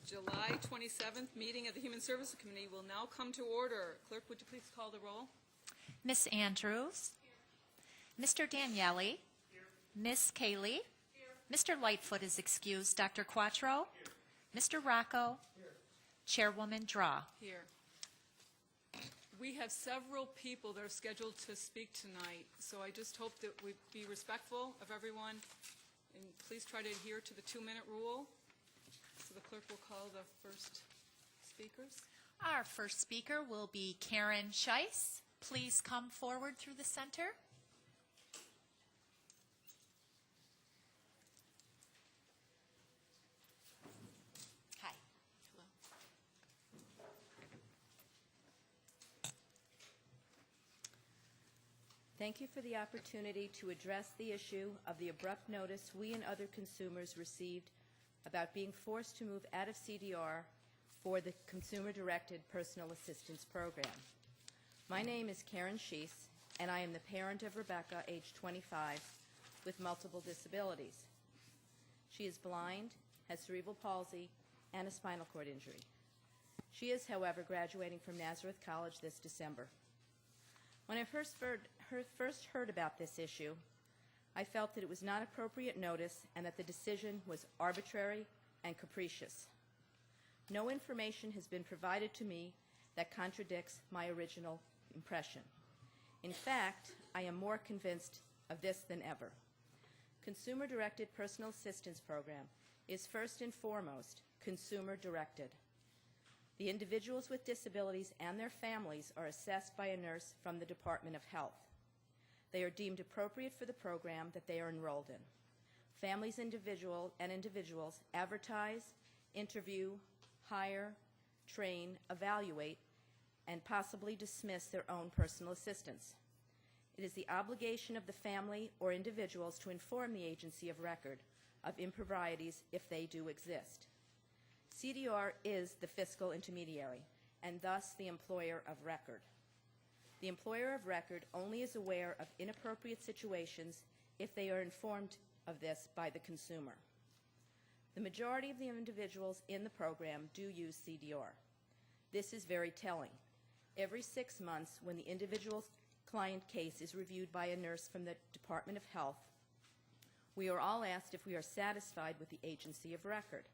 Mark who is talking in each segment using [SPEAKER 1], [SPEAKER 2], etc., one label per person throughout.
[SPEAKER 1] July 27th meeting of the Human Services Committee will now come to order. Clerk, would you please call the roll?
[SPEAKER 2] Miss Andrews. Here. Mr. Daniele. Here. Miss Cayley. Here. Mr. Lightfoot is excused. Dr. Quattro. Here. Mr. Rocco. Here. Chairwoman Draw.
[SPEAKER 1] Here. We have several people that are scheduled to speak tonight, so I just hope that we be respectful of everyone, and please try to adhere to the 2-minute rule. So the clerk will call the first speakers.
[SPEAKER 2] Our first speaker will be Karen Scheiss. Please come forward through the center. Hi.
[SPEAKER 1] Hello.
[SPEAKER 3] Thank you for the opportunity to address the issue of the abrupt notice we and other consumers received about being forced to move out of CDR for the Consumer-Directed Personal Assistance Program. My name is Karen Scheiss, and I am the parent of Rebecca, age 25, with multiple disabilities. She is blind, has cerebral palsy, and a spinal cord injury. She is, however, graduating from Nazareth College this December. When I first heard about this issue, I felt that it was not appropriate notice and that the decision was arbitrary and capricious. No information has been provided to me that contradicts my original impression. In fact, I am more convinced of this than ever. Consumer-Directed Personal Assistance Program is first and foremost consumer-directed. The individuals with disabilities and their families are assessed by a nurse from the Department of Health. They are deemed appropriate for the program that they are enrolled in. Families and individuals advertise, interview, hire, train, evaluate, and possibly dismiss their own personal assistants. It is the obligation of the family or individuals to inform the agency of record of improprieties if they do exist. CDR is the fiscal intermediary and thus the employer of record. The employer of record only is aware of inappropriate situations if they are informed of this by the consumer. The majority of the individuals in the program do use CDR. This is very telling. Every 6 months, when the individual client case is reviewed by a nurse from the Department of Health, we are all asked if we are satisfied with the agency of record.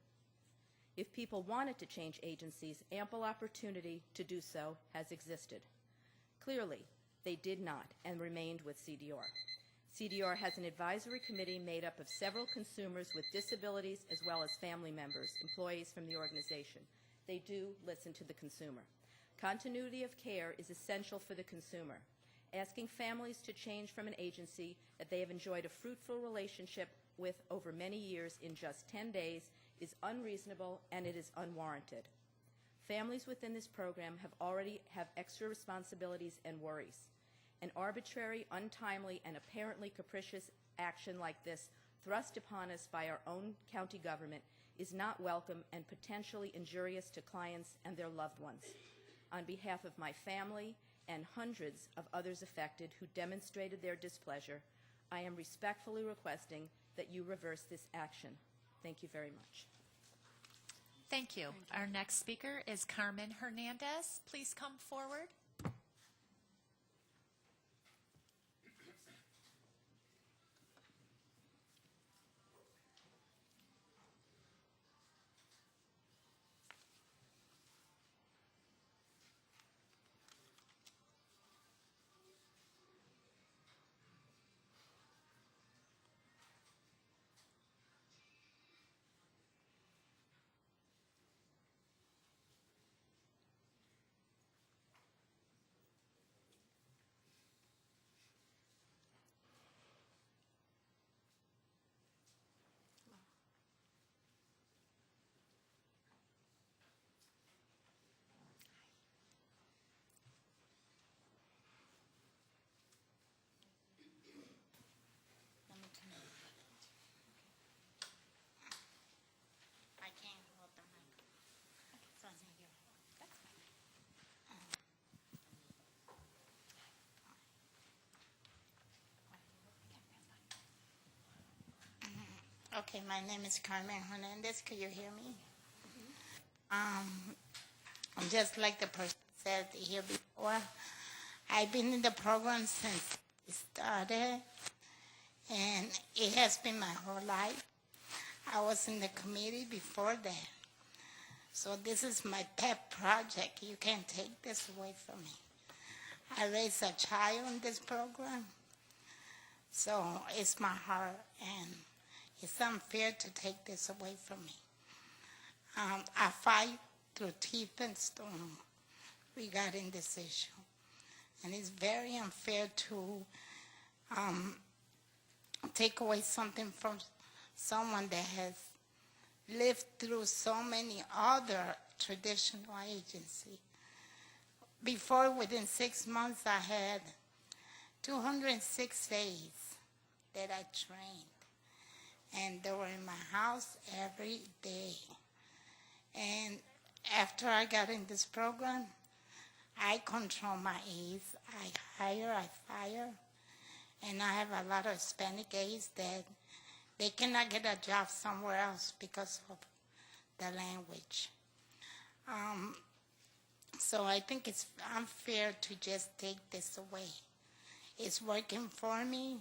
[SPEAKER 3] If people wanted to change agencies, ample opportunity to do so has existed. Clearly, they did not and remained with CDR. CDR has an advisory committee made up of several consumers with disabilities as well as family members, employees from the organization. They do listen to the consumer. Continuity of care is essential for the consumer. Asking families to change from an agency that they have enjoyed a fruitful relationship with over many years in just 10 days is unreasonable and it is unwarranted. Families within this program already have extra responsibilities and worries. An arbitrary, untimely, and apparently capricious action like this thrust upon us by our own county government is not welcome and potentially injurious to clients and their loved ones. On behalf of my family and hundreds of others affected who demonstrated their displeasure, I am respectfully requesting that you reverse this action. Thank you very much.
[SPEAKER 2] Thank you. Our next speaker is Carmen Hernandez. Please come forward.
[SPEAKER 4] Okay, my name is Carmen Hernandez. Can you hear me? Just like the person said here before, I've been in the program since it started, and it has been my whole life. I was in the committee before that. So this is my pet project. You can't take this away from me. I raised a child in this program, so it's my heart, and it's unfair to take this away from me. I fight through teeth and storm regarding this issue, and it's very unfair to take away something from someone that has lived through so many other traditional agencies. Before, within 6 months, I had 206 days that I trained, and they were in my house every day. And after I got in this program, I control my aides. I hire, I fire, and I have a lot of Hispanic aides that they cannot get a job somewhere else because of the language. So I think it's unfair to just take this away. It's working for me,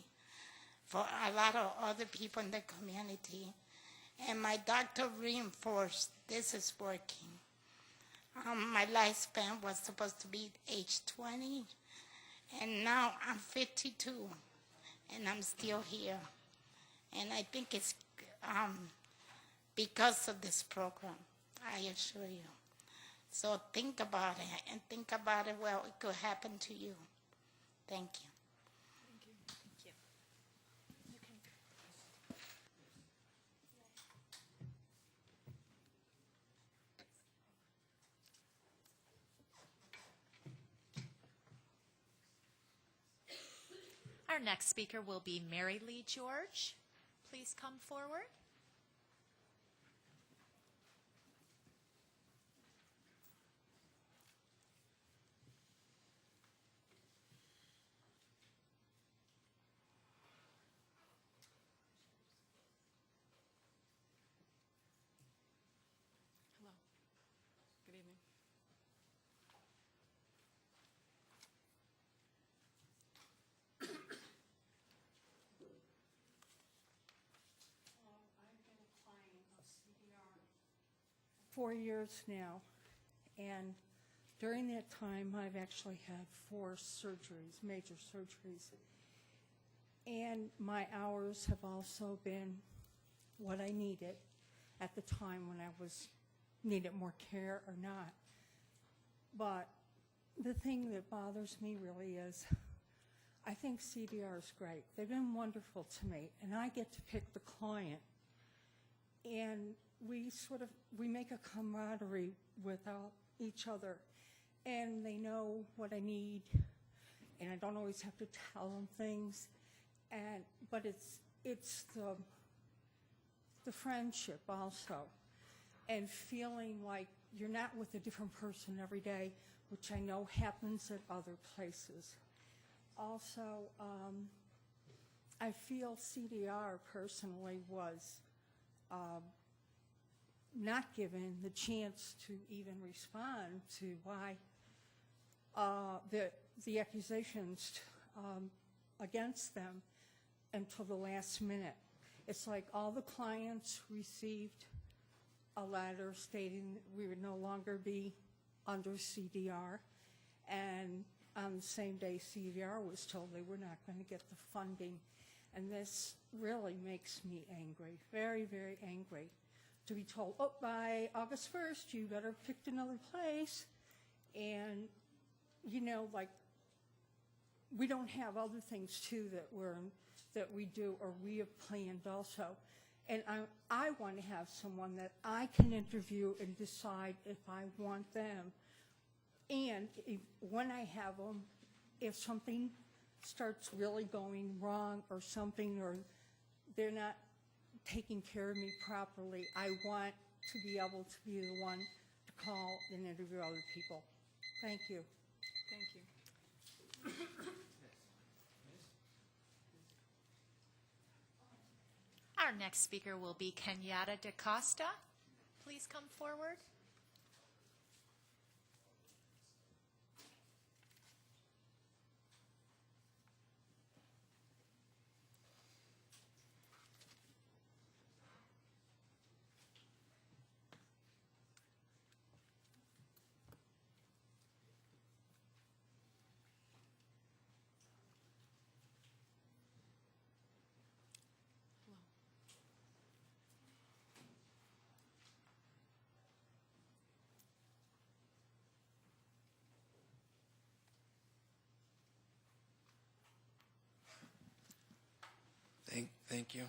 [SPEAKER 4] for a lot of other people in the community. And my doctor reinforced this is working. My lifespan was supposed to be age 20, and now I'm 52, and I'm still here. And I think it's because of this program, I assure you. So think about it, and think about it, well, it could happen to you. Thank you.
[SPEAKER 2] Our next speaker will be Mary Lee George. Please come forward.
[SPEAKER 1] Hello. Good evening.
[SPEAKER 5] I've been a client of CDR 4 years now, and during that time, I've actually had 4 surgeries, major surgeries, and my hours have also been what I needed at the time when I needed more care or not. But the thing that bothers me really is I think CDR is great. They've been wonderful to me, and I get to pick the client. And we make a camaraderie with each other, and they know what I need, and I don't always have to tell them things. But it's the friendship also, and feeling like you're not with a different person every day, which I know happens at other places. Also, I feel CDR personally was not given the chance to even respond to why the accusations against them until the last minute. It's like all the clients received a letter stating that we would no longer be under CDR, and on the same day CDR was told they were not going to get the funding. And this really makes me angry, very, very angry, to be told, oh, by August 1st, you better pick another place. And, you know, like, we don't have other things, too, that we do or we have planned also. And I want to have someone that I can interview and decide if I want them. And when I have them, if something starts really going wrong or something, or they're not taking care of me properly, I want to be able to be the one to call and interview other people. Thank you.
[SPEAKER 1] Thank you.
[SPEAKER 2] Our next speaker will be Kenyatta DaCosta. Please come forward.
[SPEAKER 6] Thank you.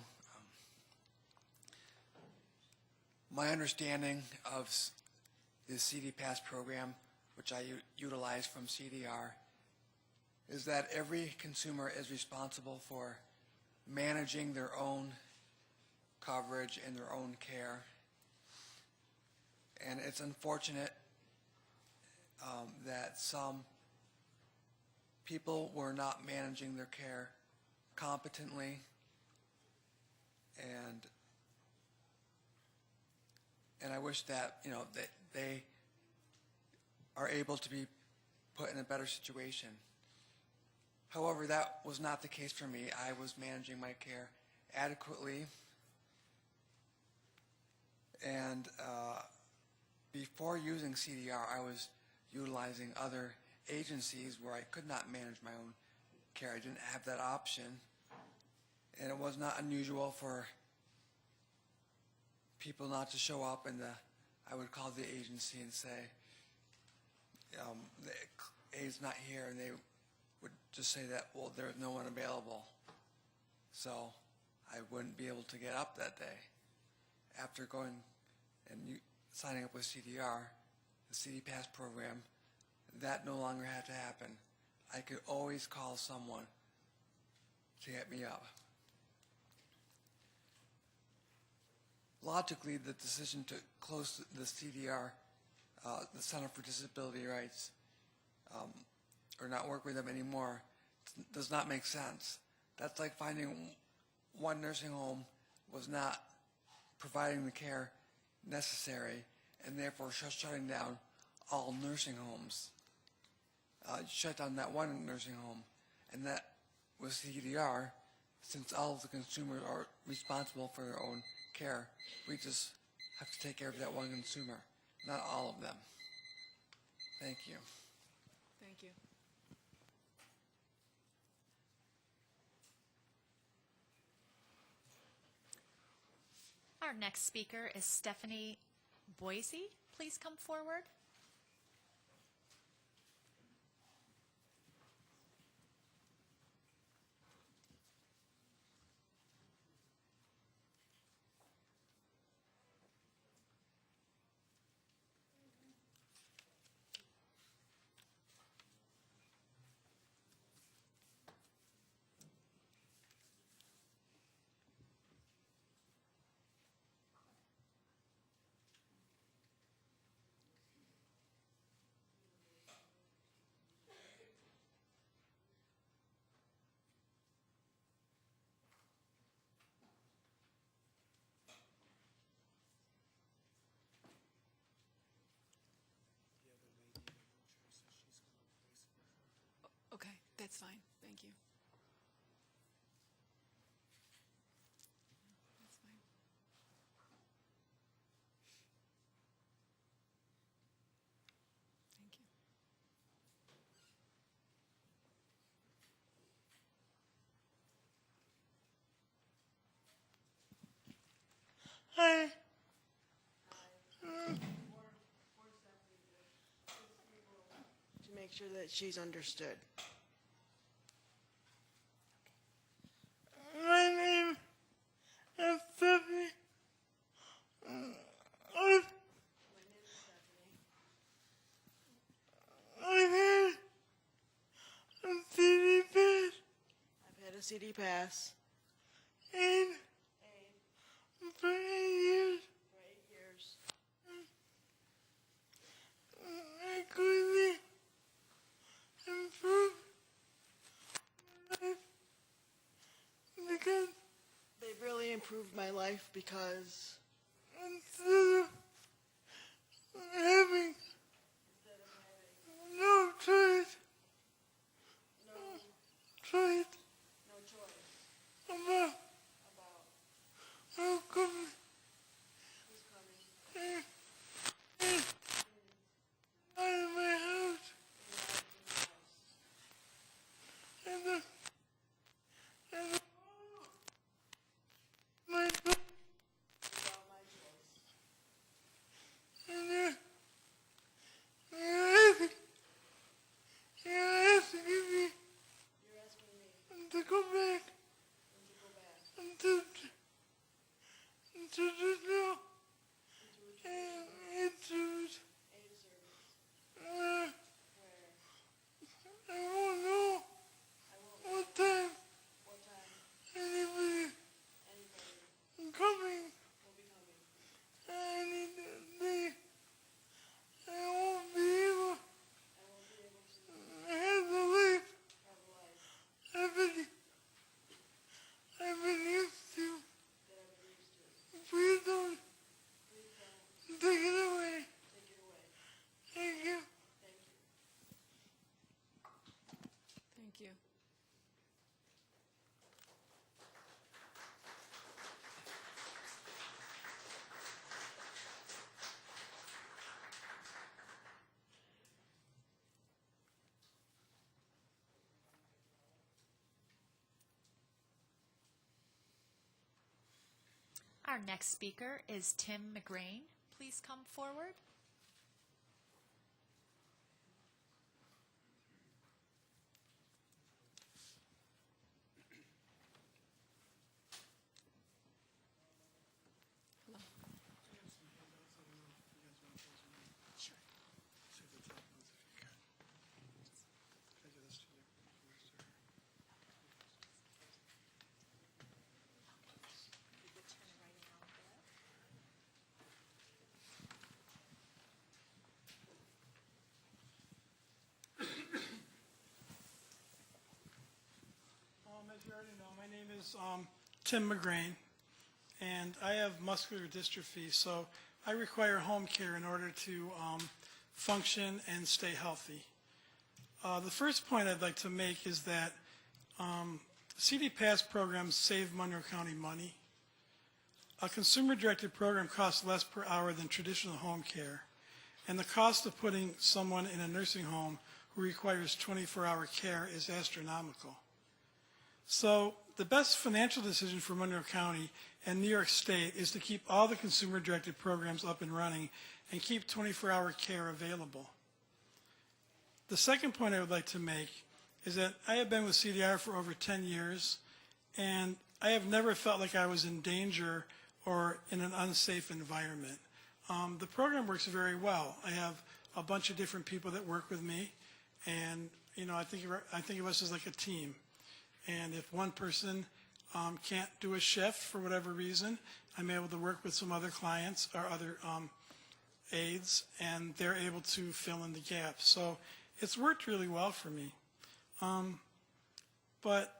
[SPEAKER 6] My understanding of the CD Pass program, which I utilize from CDR, is that every consumer is responsible for managing their own coverage and their own care. And it's unfortunate that some people were not managing their care competently, and I wish that, you know, that they are able to be put in a better situation. However, that was not the case for me. I was managing my care adequately, and before using CDR, I was utilizing other agencies where I could not manage my own care. I didn't have that option, and it was not unusual for people not to show up, and I would call the agency and say, the aide's not here, and they would just say that, well, there's no one available. So I wouldn't be able to get up that day. After going and signing up with CDR, the CD Pass program, that no longer had to happen. I could always call someone to get me up. Logically, the decision to close the CDR, the Center for Disability Rights, or not work with them anymore, does not make sense. That's like finding one nursing home was not providing the care necessary, and therefore shutting down all nursing homes. Shut down that one nursing home, and that with CDR, since all of the consumers are responsible for their own care, we just have to take care of that one consumer, not all of them. Thank you.
[SPEAKER 1] Thank you.
[SPEAKER 2] Our next speaker is Stephanie Boise. Please come forward.
[SPEAKER 1] Okay, that's fine. Thank you. That's fine. Thank you.
[SPEAKER 7] Hi. To make sure that she's understood. My name is Stephanie. I've had a CD Pass. And for 8 years. I could improve my life because they've really improved my life because instead of having no choice about how come out of my house and my
[SPEAKER 2] Our next speaker is Tim McGrain. Please come forward.
[SPEAKER 8] As you already know, my name is Tim McGrain, and I have muscular dystrophy, so I require home care in order to function and stay healthy. The first point I'd like to make is that CD Pass programs save Monroe County money. A consumer-directed program costs less per hour than traditional home care, and the cost of putting someone in a nursing home who requires 24-hour care is astronomical. So the best financial decision for Monroe County and New York State is to keep all the consumer-directed programs up and running and keep 24-hour care available. The second point I would like to make is that I have been with CDR for over 10 years, and I have never felt like I was in danger or in an unsafe environment. The program works very well. I have a bunch of different people that work with me, and I think of us as like a team. And if one person can't do a shift for whatever reason, I'm able to work with some other clients or other aides, and they're able to fill in the gaps. So it's worked really well for me. But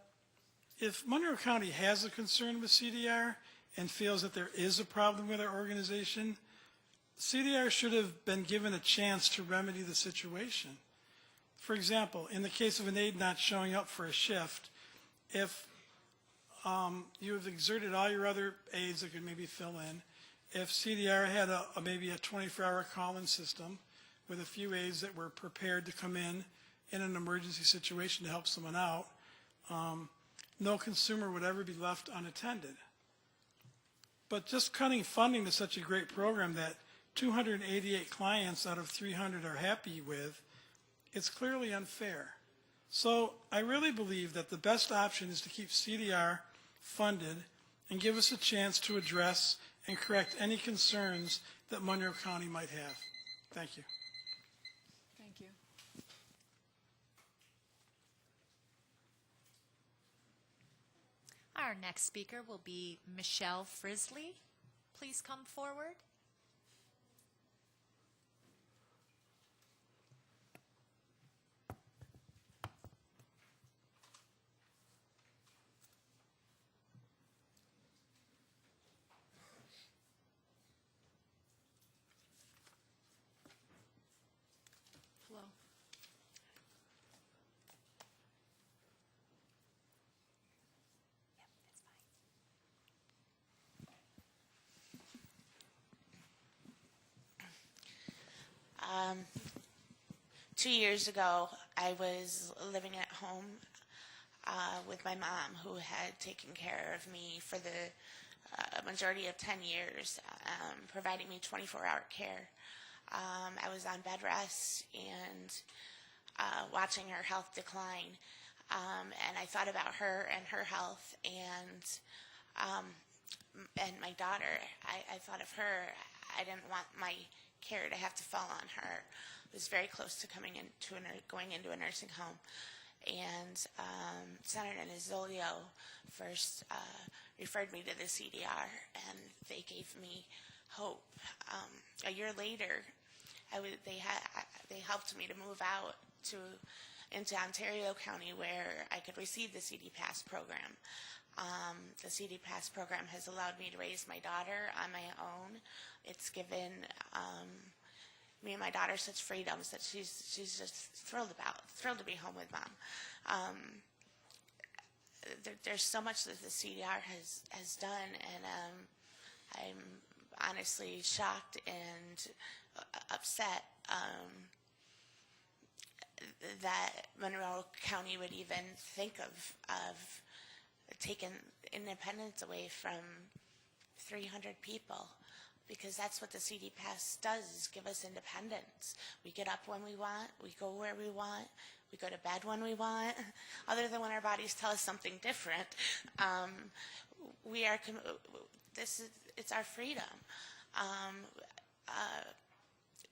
[SPEAKER 8] if Monroe County has a concern with CDR and feels that there is a problem with our organization, CDR should have been given a chance to remedy the situation. For example, in the case of an aide not showing up for a shift, if you have exerted all your other aides that could maybe fill in, if CDR had maybe a 24-hour call-in system with a few aides that were prepared to come in an emergency situation to help someone out, no consumer would ever be left unattended. But just cutting funding to such a great program that 288 clients out of 300 are happy with, it's clearly unfair. So I really believe that the best option is to keep CDR funded and give us a chance to address and correct any concerns that Monroe County might have. Thank you.
[SPEAKER 1] Thank you.
[SPEAKER 2] Our next speaker will be Michelle Frisley. Please come forward.
[SPEAKER 1] Hello.
[SPEAKER 2] Yep, that's fine.
[SPEAKER 9] 2 years ago, I was living at home with my mom, who had taken care of me for the majority of 10 years, providing me 24-hour care. I was on bed rest and watching her health decline, and I thought about her and her health, and my daughter. I thought of her. I didn't want my care to have to fall on her. I was very close to going into a nursing home, and Senator Nizolio first referred me to the CDR, and they gave me hope. A year later, they helped me to move out into Ontario County, where I could receive the CD Pass program. The CD Pass program has allowed me to raise my daughter on my own. It's given me and my daughter such freedoms that she's just thrilled to be home with mom. There's so much that the CDR has done, and I'm honestly shocked and upset that Monroe County would even think of taking independence away from 300 people, because that's what the CD Pass does, is give us independence. We get up when we want, we go where we want, we go to bed when we want, other than when our bodies tell us something different. It's our freedom.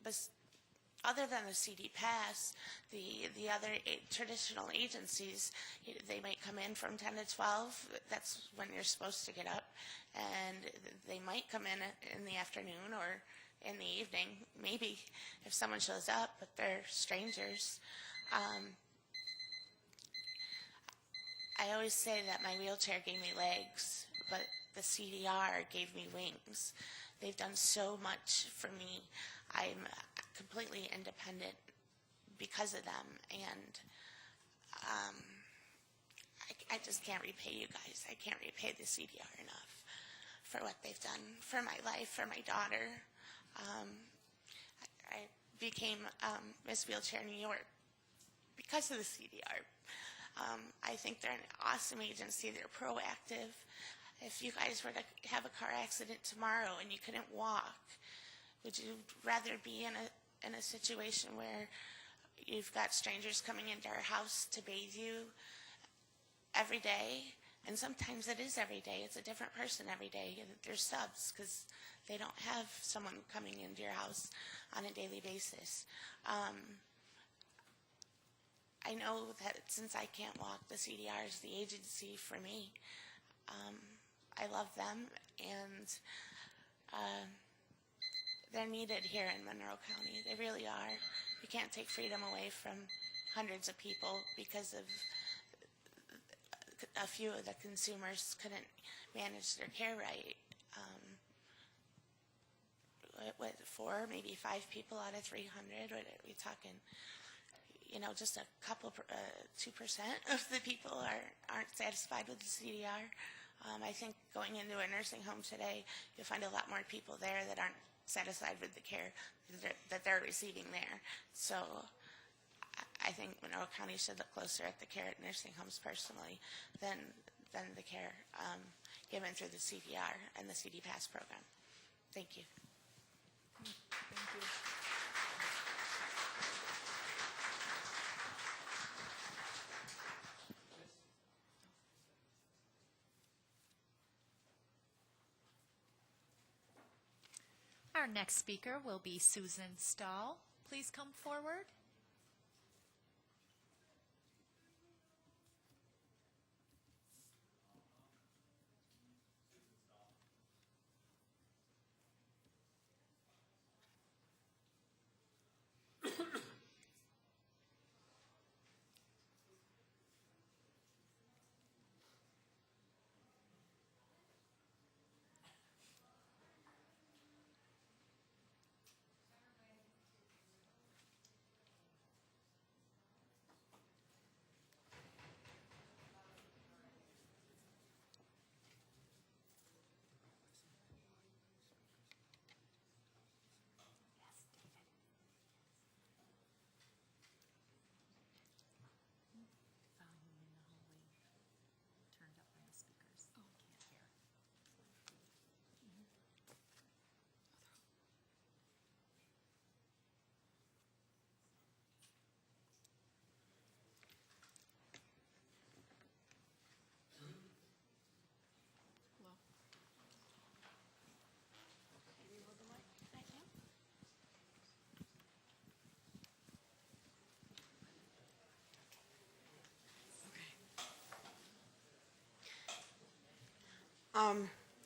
[SPEAKER 9] But other than the CD Pass, the other traditional agencies, they might come in from 10 to 12. That's when you're supposed to get up. And they might come in the afternoon or in the evening, maybe, if someone shows up, but they're strangers. I always say that my wheelchair gave me legs, but the CDR gave me wings. They've done so much for me. I'm completely independent because of them, and I just can't repay you guys. I can't repay the CDR enough for what they've done for my life, for my daughter. I became Miss Wheelchair New York because of the CDR. I think they're an awesome agency. They're proactive. If you guys were to have a car accident tomorrow and you couldn't walk, would you rather be in a situation where you've got strangers coming into our house to bathe you every day? And sometimes it is every day. It's a different person every day. They're subs because they don't have someone coming into your house on a daily basis. I know that since I can't walk, the CDR is the agency for me. I love them, and they're needed here in Monroe County. They really are. You can't take freedom away from hundreds of people because of a few of the consumers couldn't manage their care right. What, 4, maybe 5 people out of 300? What are we talking? You know, just a couple, 2% of the people aren't satisfied with the CDR. I think going into a nursing home today, you'll find a lot more people there that aren't satisfied with the care that they're receiving there. So I think Monroe County should look closer at the care at nursing homes personally than the care given through the CDR and the CD Pass program. Thank you.
[SPEAKER 1] Thank you.
[SPEAKER 2] Our next speaker will be Susan Stahl. Please come forward.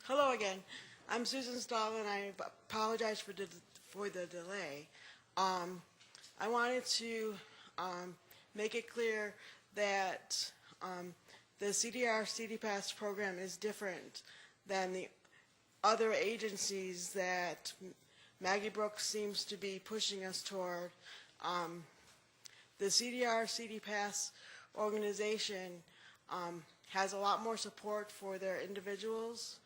[SPEAKER 7] Hello again. I'm Susan Stahl, and I apologize for the delay. I wanted to make it clear that the CDR CD Pass program is different than the other agencies that Maggie Brooks seems to be pushing us toward. The CDR CD Pass organization has a lot more support for their individuals.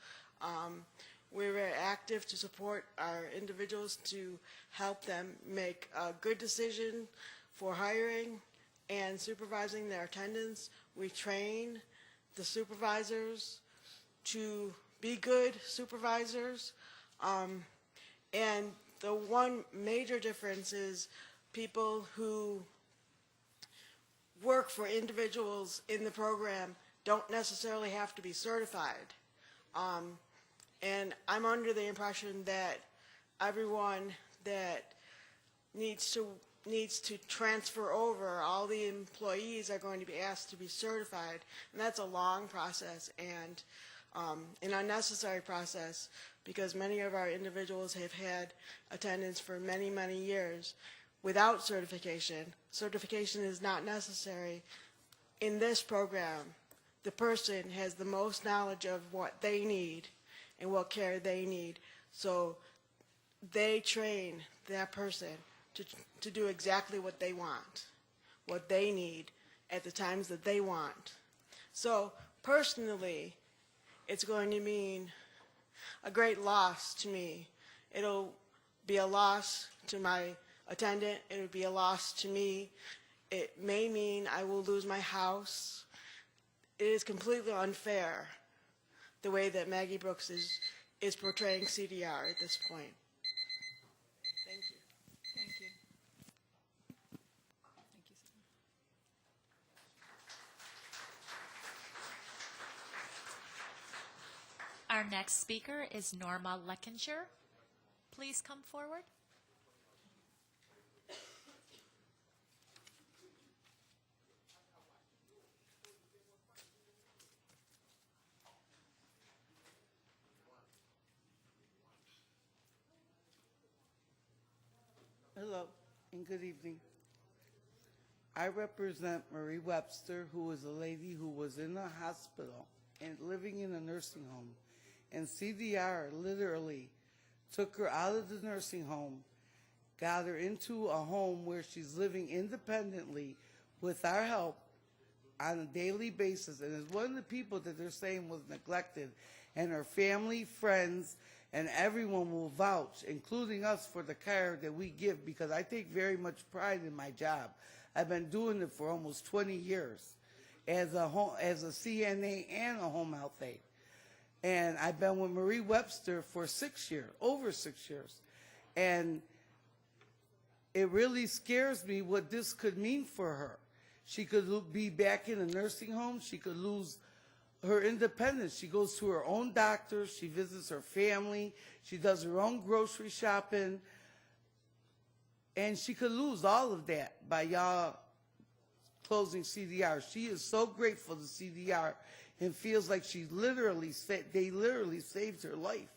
[SPEAKER 7] We're very active to support our individuals to help them make a good decision for hiring and supervising their attendance. We train the supervisors to be good supervisors. And the one major difference is people who work for individuals in the program don't necessarily have to be certified. And I'm under the impression that everyone that needs to transfer over, all the employees are going to be asked to be certified, and that's a long process and an unnecessary process because many of our individuals have had attendance for many, many years without certification. Certification is not necessary. In this program, the person has the most knowledge of what they need and what care they need. So they train that person to do exactly what they want, what they need at the times that they want. So personally, it's going to mean a great loss to me. It'll be a loss to my attendant. It'll be a loss to me. It may mean I will lose my house. It is completely unfair the way that Maggie Brooks is portraying CDR at this point. Thank you.
[SPEAKER 1] Thank you. Thank you, Susan.
[SPEAKER 2] Our next speaker is Norma Leckinger. Please come forward.
[SPEAKER 10] Hello and good evening. I represent Marie Webster, who is a lady who was in a hospital and living in a nursing home. And CDR literally took her out of the nursing home, got her into a home where she's living independently with our help on a daily basis. And is one of the people that they're saying was neglected. And her family, friends, and everyone will vouch, including us, for the care that we give, because I take very much pride in my job. I've been doing it for almost 20 years as a CNA and a home health aide. And I've been with Marie Webster for 6 years, over 6 years. And it really scares me what this could mean for her. She could be back in a nursing home. She could lose her independence. She goes to her own doctor. She visits her family. She does her own grocery shopping. And she could lose all of that by y'all closing CDR. She is so grateful to CDR and feels like they literally saved her life.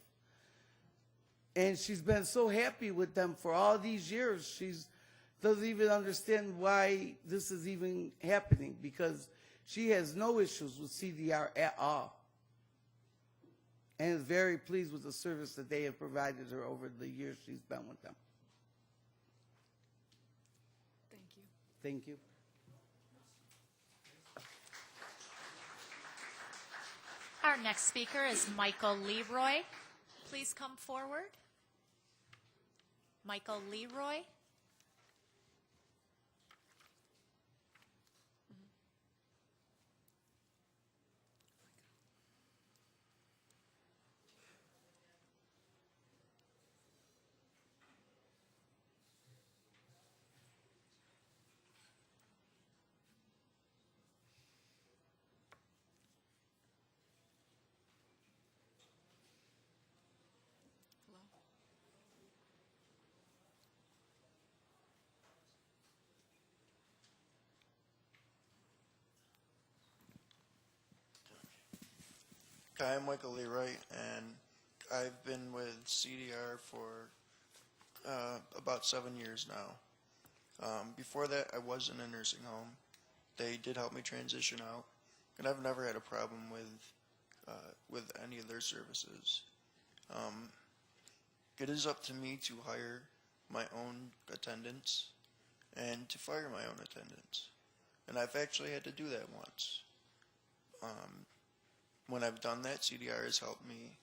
[SPEAKER 10] And she's been so happy with them for all these years. She doesn't even understand why this is even happening, because she has no issues with CDR at all, and is very pleased with the service that they have provided her over the years she's been with them.
[SPEAKER 1] Thank you.
[SPEAKER 10] Thank you.
[SPEAKER 2] Our next speaker is Michael Leroy. Please come forward. Michael Leroy.
[SPEAKER 1] Hello?
[SPEAKER 11] Hi, I'm Michael Leroy, and I've been with CDR for about 7 years now. Before that, I was in a nursing home. They did help me transition out, and I've never had a problem with any of their services. It is up to me to hire my own attendants and to fire my own attendants, and I've actually had to do that once. When I've done that, CDR has helped me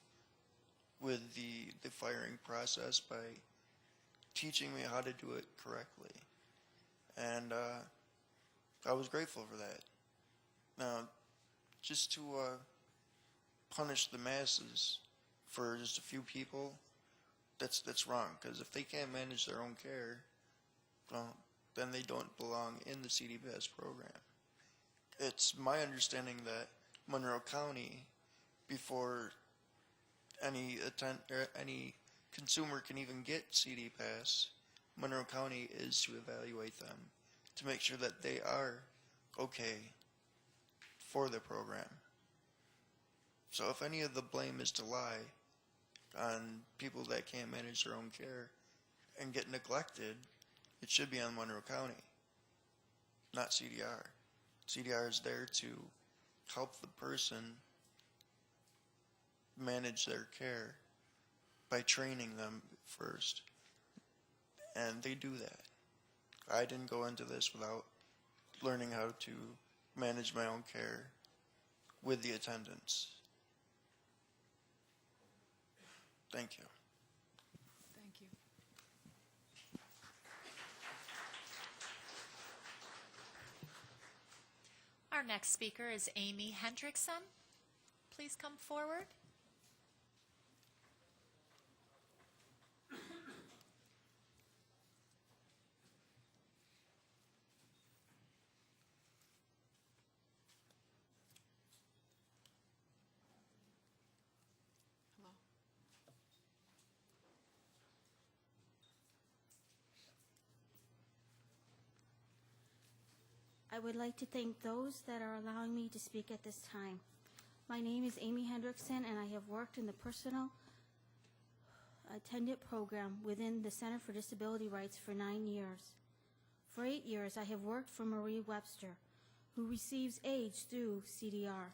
[SPEAKER 11] with the firing process by teaching me how to do it correctly. And I was grateful for that. Now, just to punish the masses for just a few people, that's wrong. Because if they can't manage their own care, well, then they don't belong in the CD Pass program. It's my understanding that Monroe County, before any consumer can even get CD Pass, Monroe County is to evaluate them to make sure that they are okay for the program. So if any of the blame is to lie on people that can't manage their own care and get neglected, it should be on Monroe County, not CDR. CDR is there to help the person manage their care by training them first. And they do that. I didn't go into this without learning how to manage my own care with the attendants. Thank you.
[SPEAKER 1] Thank you.
[SPEAKER 2] Our next speaker is Amy Hendrickson. Please come forward.
[SPEAKER 1] Hello.
[SPEAKER 12] I would like to thank those that are allowing me to speak at this time. My name is Amy Hendrickson, and I have worked in the personal attendant program within the Center for Disability Rights for 9 years. For 8 years, I have worked for Marie Webster, who receives aids through CDR.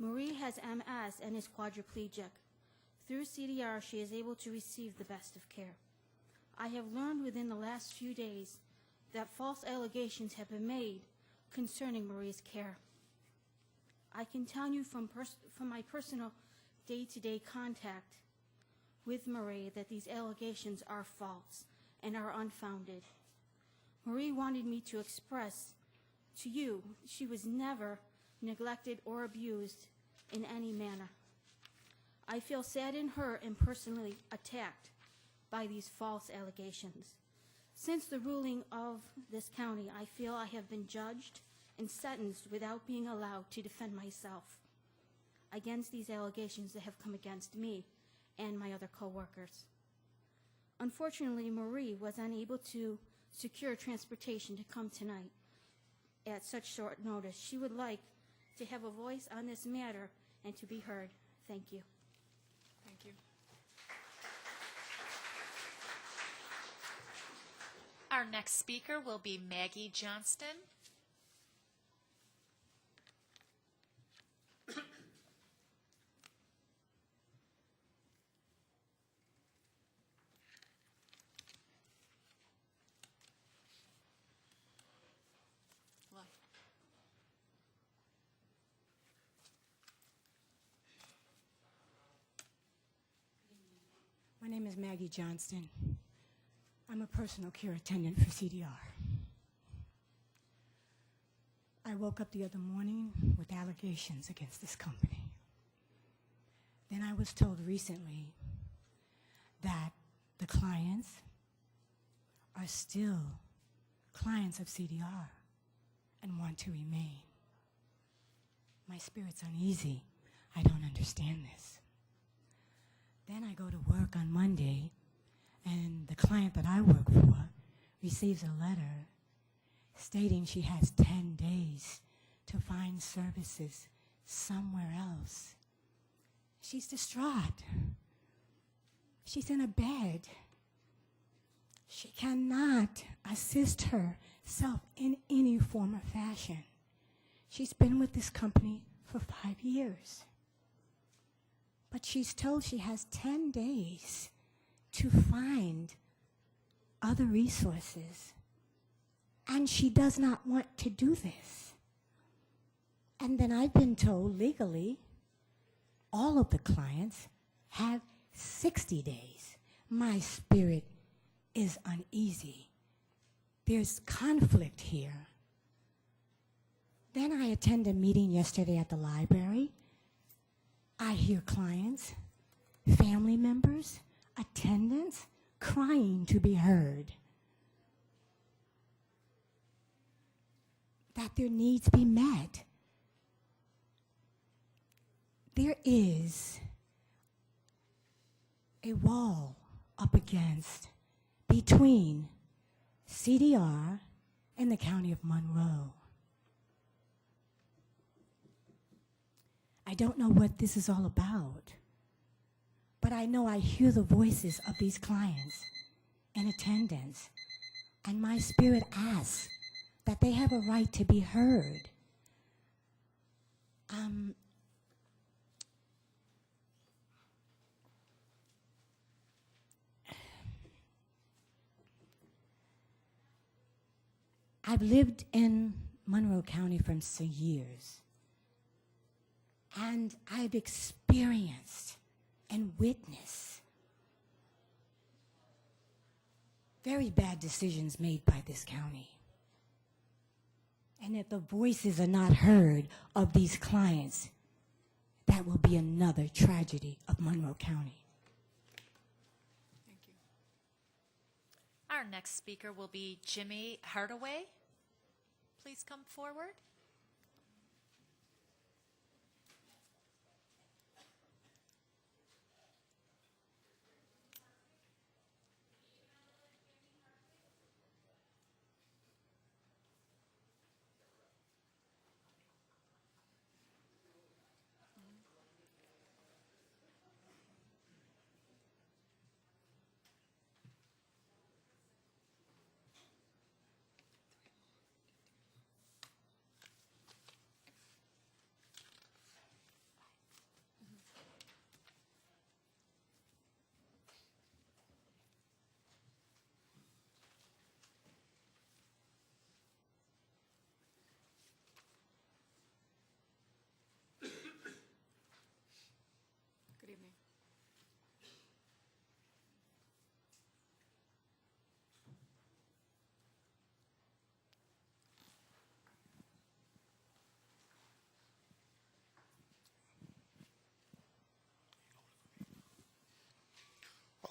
[SPEAKER 12] Marie has MS and is quadriplegic. Through CDR, she is able to receive the best of care. I have learned within the last few days that false allegations have been made concerning Marie's care. I can tell you from my personal day-to-day contact with Marie that these allegations are false and are unfounded. Marie wanted me to express to you she was never neglected or abused in any manner. I feel saddened, hurt, and personally attacked by these false allegations. Since the ruling of this county, I feel I have been judged and sentenced without being allowed to defend myself against these allegations that have come against me and my other co-workers. Unfortunately, Marie was unable to secure transportation to come tonight at such short notice. She would like to have a voice on this matter and to be heard. Thank you.
[SPEAKER 1] Thank you.
[SPEAKER 2] Our next speaker will be Maggie Johnston.
[SPEAKER 1] Hello.
[SPEAKER 13] My name is Maggie Johnston. I'm a personal care attendant for CDR. I woke up the other morning with allegations against this company. Then I was told recently that the clients are still clients of CDR and want to remain. My spirit's uneasy. I don't understand this. Then I go to work on Monday, and the client that I work for receives a letter stating she has 10 days to find services somewhere else. She's distraught. She's in a bed. She cannot assist herself in any form or fashion. She's been with this company for 5 years. But she's told she has 10 days to find other resources. And she does not want to do this. And then I've been told legally all of the clients have 60 days. My spirit is uneasy. There's conflict here. Then I attended a meeting yesterday at the library. I hear clients, family members, attendants crying to be heard, that their needs be met. There is a wall up against between CDR and the county of Monroe. I don't know what this is all about, but I know I hear the voices of these clients and attendants, and my spirit asks that they have a right to be heard. I've lived in Monroe County for some years, and I've experienced and witnessed very bad decisions made by this county. And if the voices are not heard of these clients, that will be another tragedy of Monroe County.
[SPEAKER 1] Thank you.
[SPEAKER 2] Our next speaker will be Jimmy Hardaway. Please come forward.
[SPEAKER 1] Good evening.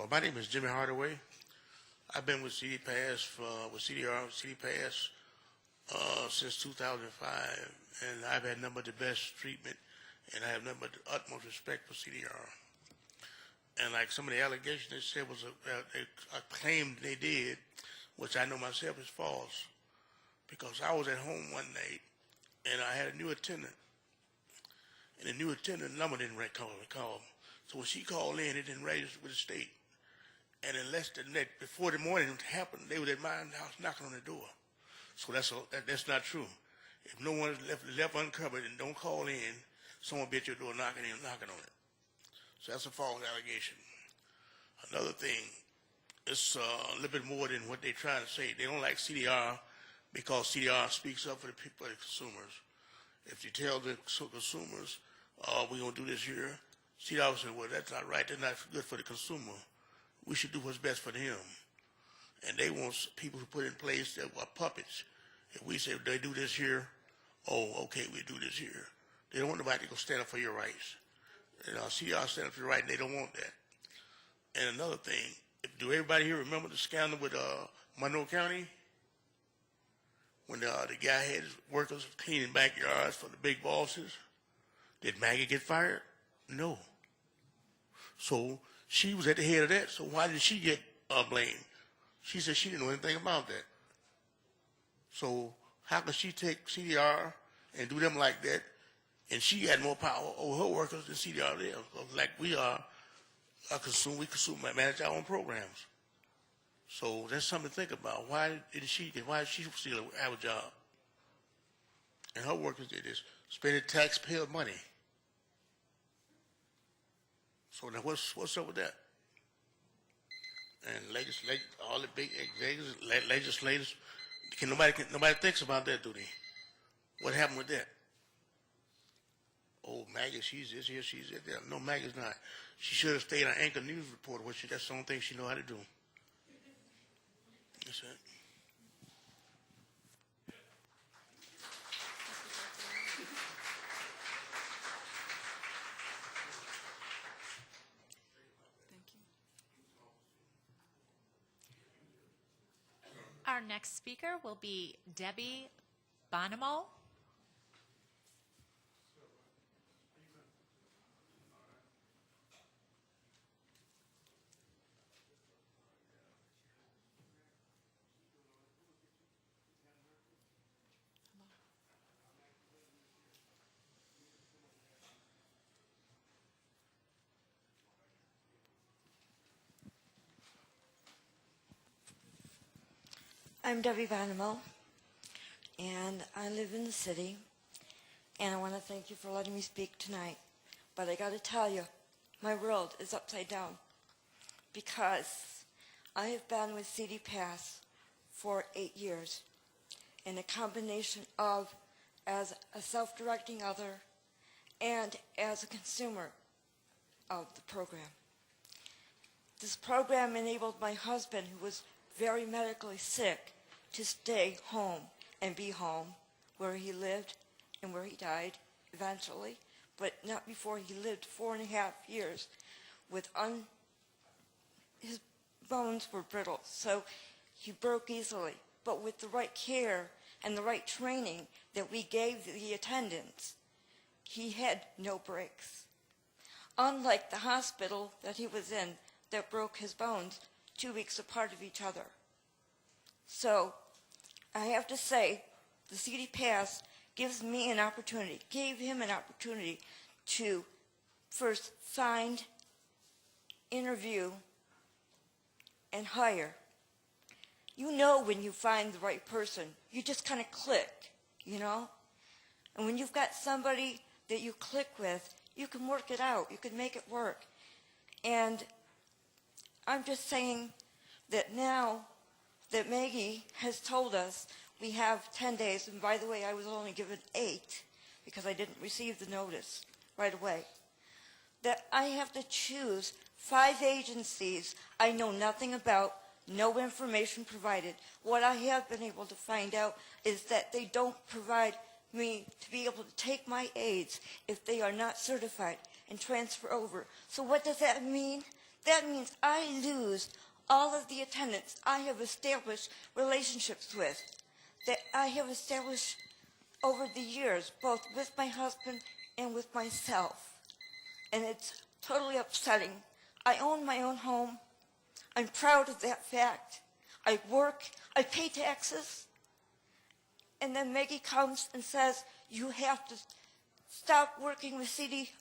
[SPEAKER 14] My name is Jimmy Hardaway. I've been with CD Pass with CDR CD Pass since 2005, and I've had nothing but the best treatment, and I have nothing but the utmost respect for CDR. And like some of the allegations they said was a claim they did, which I know myself is false, because I was at home one night and I had a new attendant, and the new attendant number didn't call. So when she called in, it didn't register with the state. And in less than that, before the morning happened, they were at my house knocking on the door. So that's not true. If no one is left uncovered and don't call in, someone will be at your door knocking on it. So that's a false allegation. Another thing, it's a little bit more than what they're trying to say. They don't like CDR because CDR speaks up for the people, the consumers. If you tell the consumers, we're going to do this here, CDR will say, well, that's not right. That's not good for the consumer. We should do what's best for them. And they want people who put in place that are puppets. If we say they do this here, oh, okay, we do this here. They don't want nobody to go stand up for your rights. And CDR stand up for your right, and they don't want that. And another thing, do everybody here remember the scandal with Monroe County? When the guy had his workers cleaning backyards for the big bosses? Did Maggie get fired? No. So she was at the head of that, so why did she get blamed? She said she didn't know anything about that. So how could she take CDR and do them like that, and she had more power over her workers than CDR did? Like we are, we consume, manage our own programs. So that's something to think about. Why did she still have a job? And her workers did this, spending taxpayer money. So now what's up with that? And all the big legislators, nobody thinks about that, do they? What happened with that? Oh, Maggie, she's this here, she's that there. No, Maggie's not. She should have stayed on Anchor News Report, which that's the only thing she know how to do. That's it.
[SPEAKER 2] Our next speaker will be Debbie Bonimo.
[SPEAKER 15] I'm Debbie Vandermill, and I live in the city, and I want to thank you for letting me speak tonight. But I got to tell you, my world is upside down because I have been with CD Pass for 8 years in a combination of as a self-directing other and as a consumer of the program. This program enabled my husband, who was very medically sick, to stay home and be home where he lived and where he died eventually, but not before he lived 4.5 years with his bones were brittle, so he broke easily. But with the right care and the right training that we gave the attendants, he had no breaks. Unlike the hospital that he was in that broke his bones 2 weeks apart of each other. So I have to say, the CD Pass gives me an opportunity, gave him an opportunity to first find, interview, and hire. You know when you find the right person, you just kind of click, you know? And when you've got somebody that you click with, you can work it out, you can make it work. And I'm just saying that now that Maggie has told us we have 10 days, and by the way, I was only given 8 because I didn't receive the notice right away, that I have to choose 5 agencies I know nothing about, no information provided. What I have been able to find out is that they don't provide me to be able to take my aids if they are not certified and transfer over. So what does that mean? That means I lose all of the attendants I have established relationships with, that I have established over the years, both with my husband and with myself. And it's totally upsetting. I own my own home. I'm proud of that fact. I work, I pay taxes. And then Maggie comes and says, you have to stop working with CD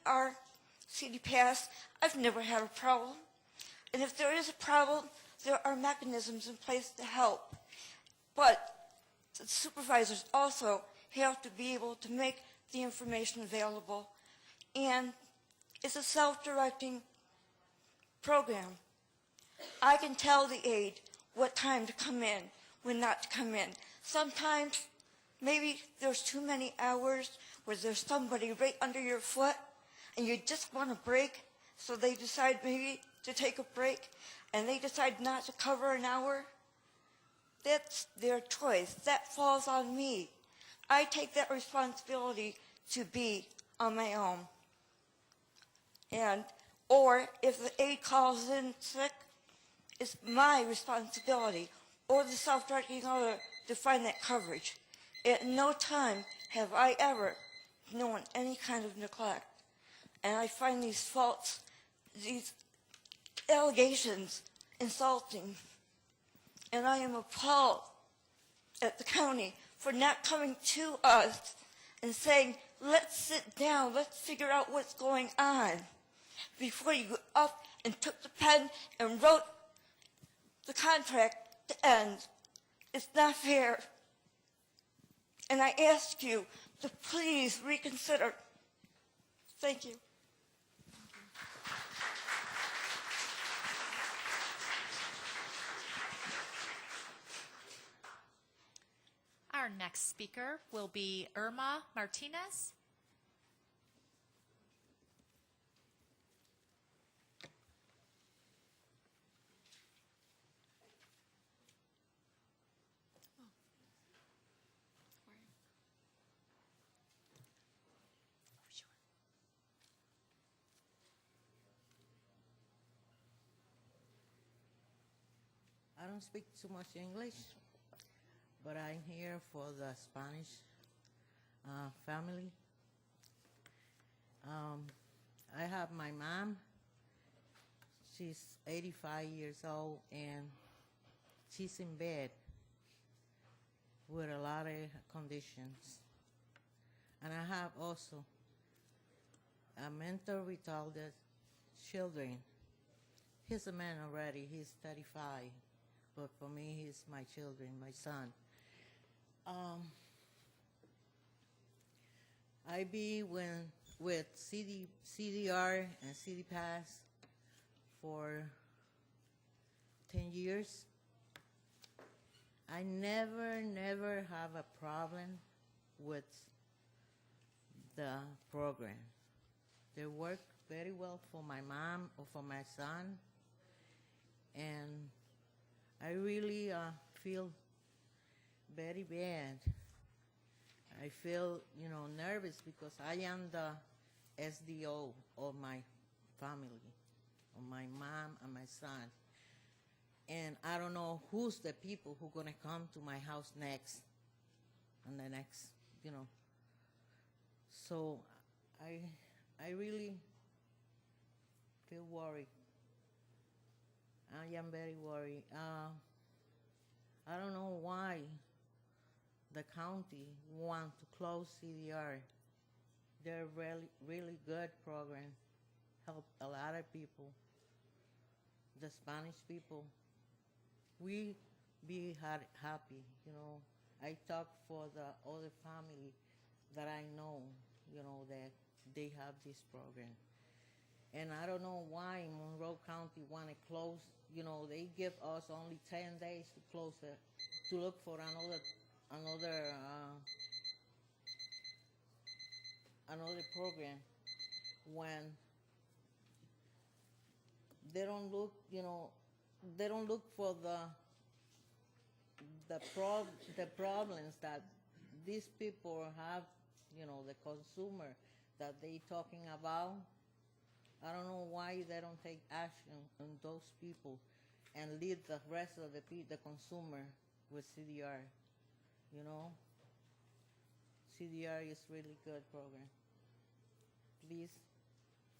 [SPEAKER 15] Pass. I've never had a problem. And if there is a problem, there are mechanisms in place to help. But the supervisors also have to be able to make the information available. And it's a self-directing program. I can tell the aide what time to come in, when not to come in. Sometimes, maybe there's too many hours where there's somebody right under your foot and you just want a break, so they decide maybe to take a break and they decide not to cover an hour. That's their choice. That falls on me. I take that responsibility to be on my own. Or if the aide calls in sick, it's my responsibility, or the self-directing other, to find that coverage. At no time have I ever known any kind of neglect. And I find these faults, these allegations, insulting. And I am appalled at the county for not coming to us and saying, let's sit down, let's figure out what's going on, before you go up and took the pen and wrote the contract to end. It's not fair. And I ask you to please reconsider. Thank you.
[SPEAKER 2] Our next speaker will be Irma Martinez.
[SPEAKER 16] I don't speak too much English. but I'm here for the Spanish family. I have my mom. She's 85 years old, and she's in bed with a lot of conditions. And I have also a mentor retarded children. He's a man already. He's 35. But for me, he's my children, my son. I be with CDR and CD Pass for 10 years. I never have a problem with the program. They work very well for my mom or for my son, and I really feel very bad. I feel, nervous because I am the SDO of my family, of my mom and my son. And I don't know who's the people who are going to come to my house next, and the next, So I really feel worried. I am very worried. I don't know why the county want to close CDR. They're really good program, help a lot of people, the Spanish people. We be happy, I talk for the other family that I know, that they have this program. And I don't know why Monroe County want to close. They give us only 10 days to close it, to look for another program. When they don't look, they don't look for the problems that these people have, the consumer that they talking about. I don't know why they don't take action on those people and leave the rest of the consumer with CDR. CDR is really good program. Please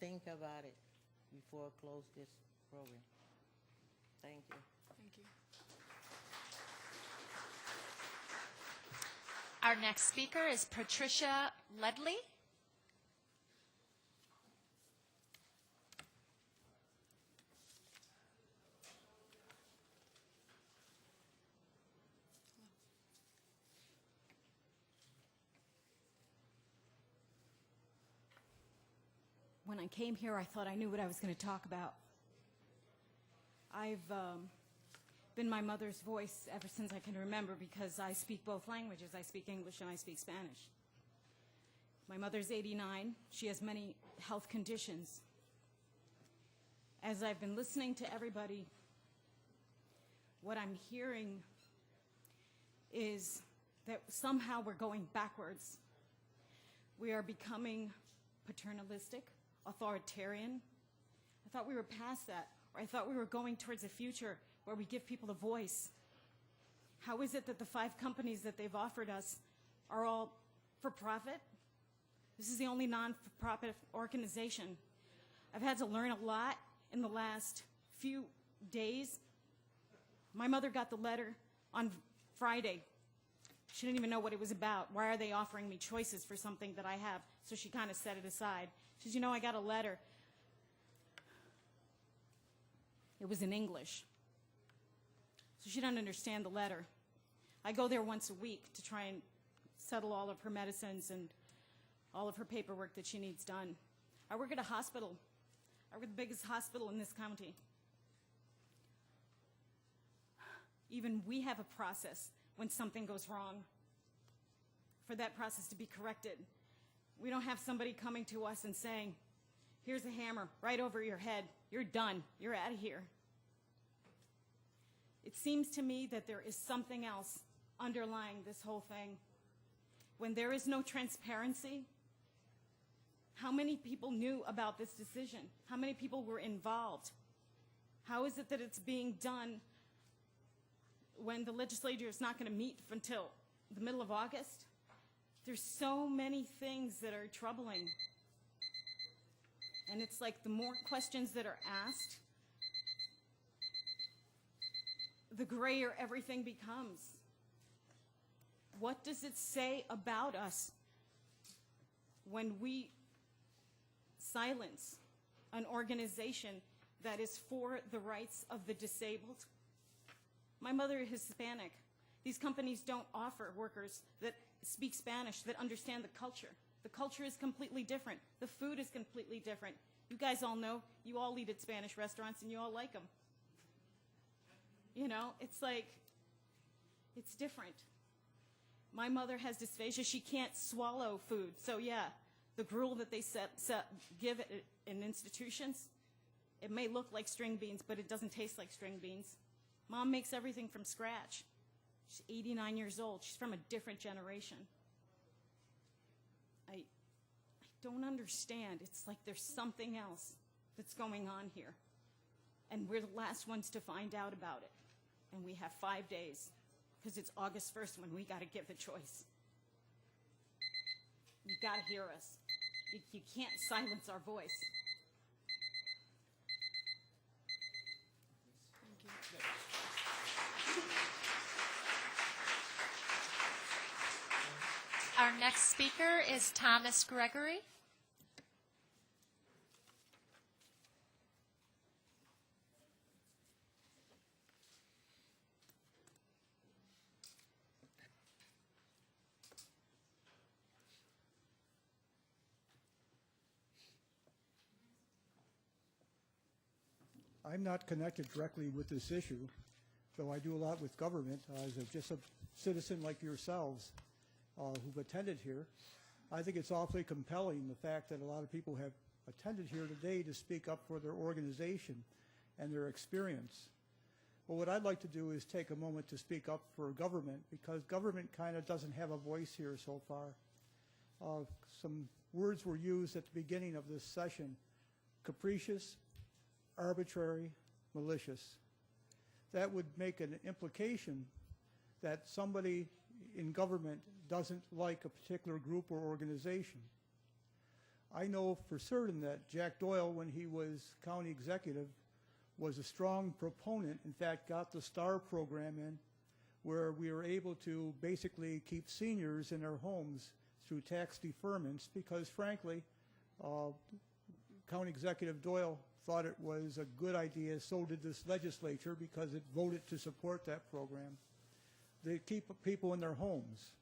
[SPEAKER 16] think about it before I close this program. Thank you.
[SPEAKER 1] Thank you.
[SPEAKER 2] Our next speaker is Patricia Ledley.
[SPEAKER 17] When I came here, I thought I knew what I was going to talk about. I've been my mother's voice ever since I can remember because I speak both languages. I speak English and I speak Spanish. My mother's 89. She has many health conditions. As I've been listening to everybody, what I'm hearing is that somehow we're going backwards. We are becoming paternalistic, authoritarian. I thought we were past that, or I thought we were going towards a future where we give people a voice. How is it that the 5 companies that they've offered us are all for profit? This is the only non-profit organization. I've had to learn a lot in the last few days. My mother got the letter on Friday. She didn't even know what it was about. Why are they offering me choices for something that I have? So she kind of set it aside. She says, I got a letter. It was in English. So she doesn't understand the letter. I go there once a week to try and settle all of her medicines and all of her paperwork that she needs done. I work at a hospital. I work at the biggest hospital in this county. Even we have a process when something goes wrong, for that process to be corrected. We don't have somebody coming to us and saying, here's a hammer right over your head. You're done. You're out of here. It seems to me that there is something else underlying this whole thing. When there is no transparency, how many people knew about this decision? How many people were involved? How is it that it's being done when the legislature is not going to meet until the middle of August. There's so many things that are troubling. And it's like the more questions that are asked, the grayer everything becomes. What does it say about us when we silence an organization that is for the rights of the disabled? My mother is Hispanic. These companies don't offer workers that speak Spanish, that understand the culture. The culture is completely different. The food is completely different. You guys all know, you all eat at Spanish restaurants and you all like them. You know, it's like, it's different. My mother has dysphagia. She can't swallow food. So yeah, the gruel that they give in institutions, it may look like string beans, but it doesn't taste like string beans. Mom makes everything from scratch. She's 89 years old. She's from a different generation. I don't understand. It's like there's something else that's going on here. And we're the last ones to find out about it. And we have 5 days, because it's August 1st when we got to give the choice. You got to hear us. You can't silence our voice.
[SPEAKER 2] Our next speaker is Thomas Gregory.
[SPEAKER 18] I'm not connected directly with this issue, though I do a lot with government as just a citizen like yourselves who've attended here. I think it's awfully compelling, the fact that a lot of people have attended here today to speak up for their organization and their experience. But what I'd like to do is take a moment to speak up for government, because government kind of doesn't have a voice here so far. Some words were used at the beginning of this session: capricious, arbitrary, malicious. That would make an implication that somebody in government doesn't like a particular group or organization. I know for certain that Jack Doyle, when he was county executive, was a strong proponent, in fact got the STAR program in, where we were able to basically keep seniors in their homes through tax deferments, because frankly, County Executive Doyle thought it was a good idea, so did this legislature, because it voted to support that program. They keep people in their homes.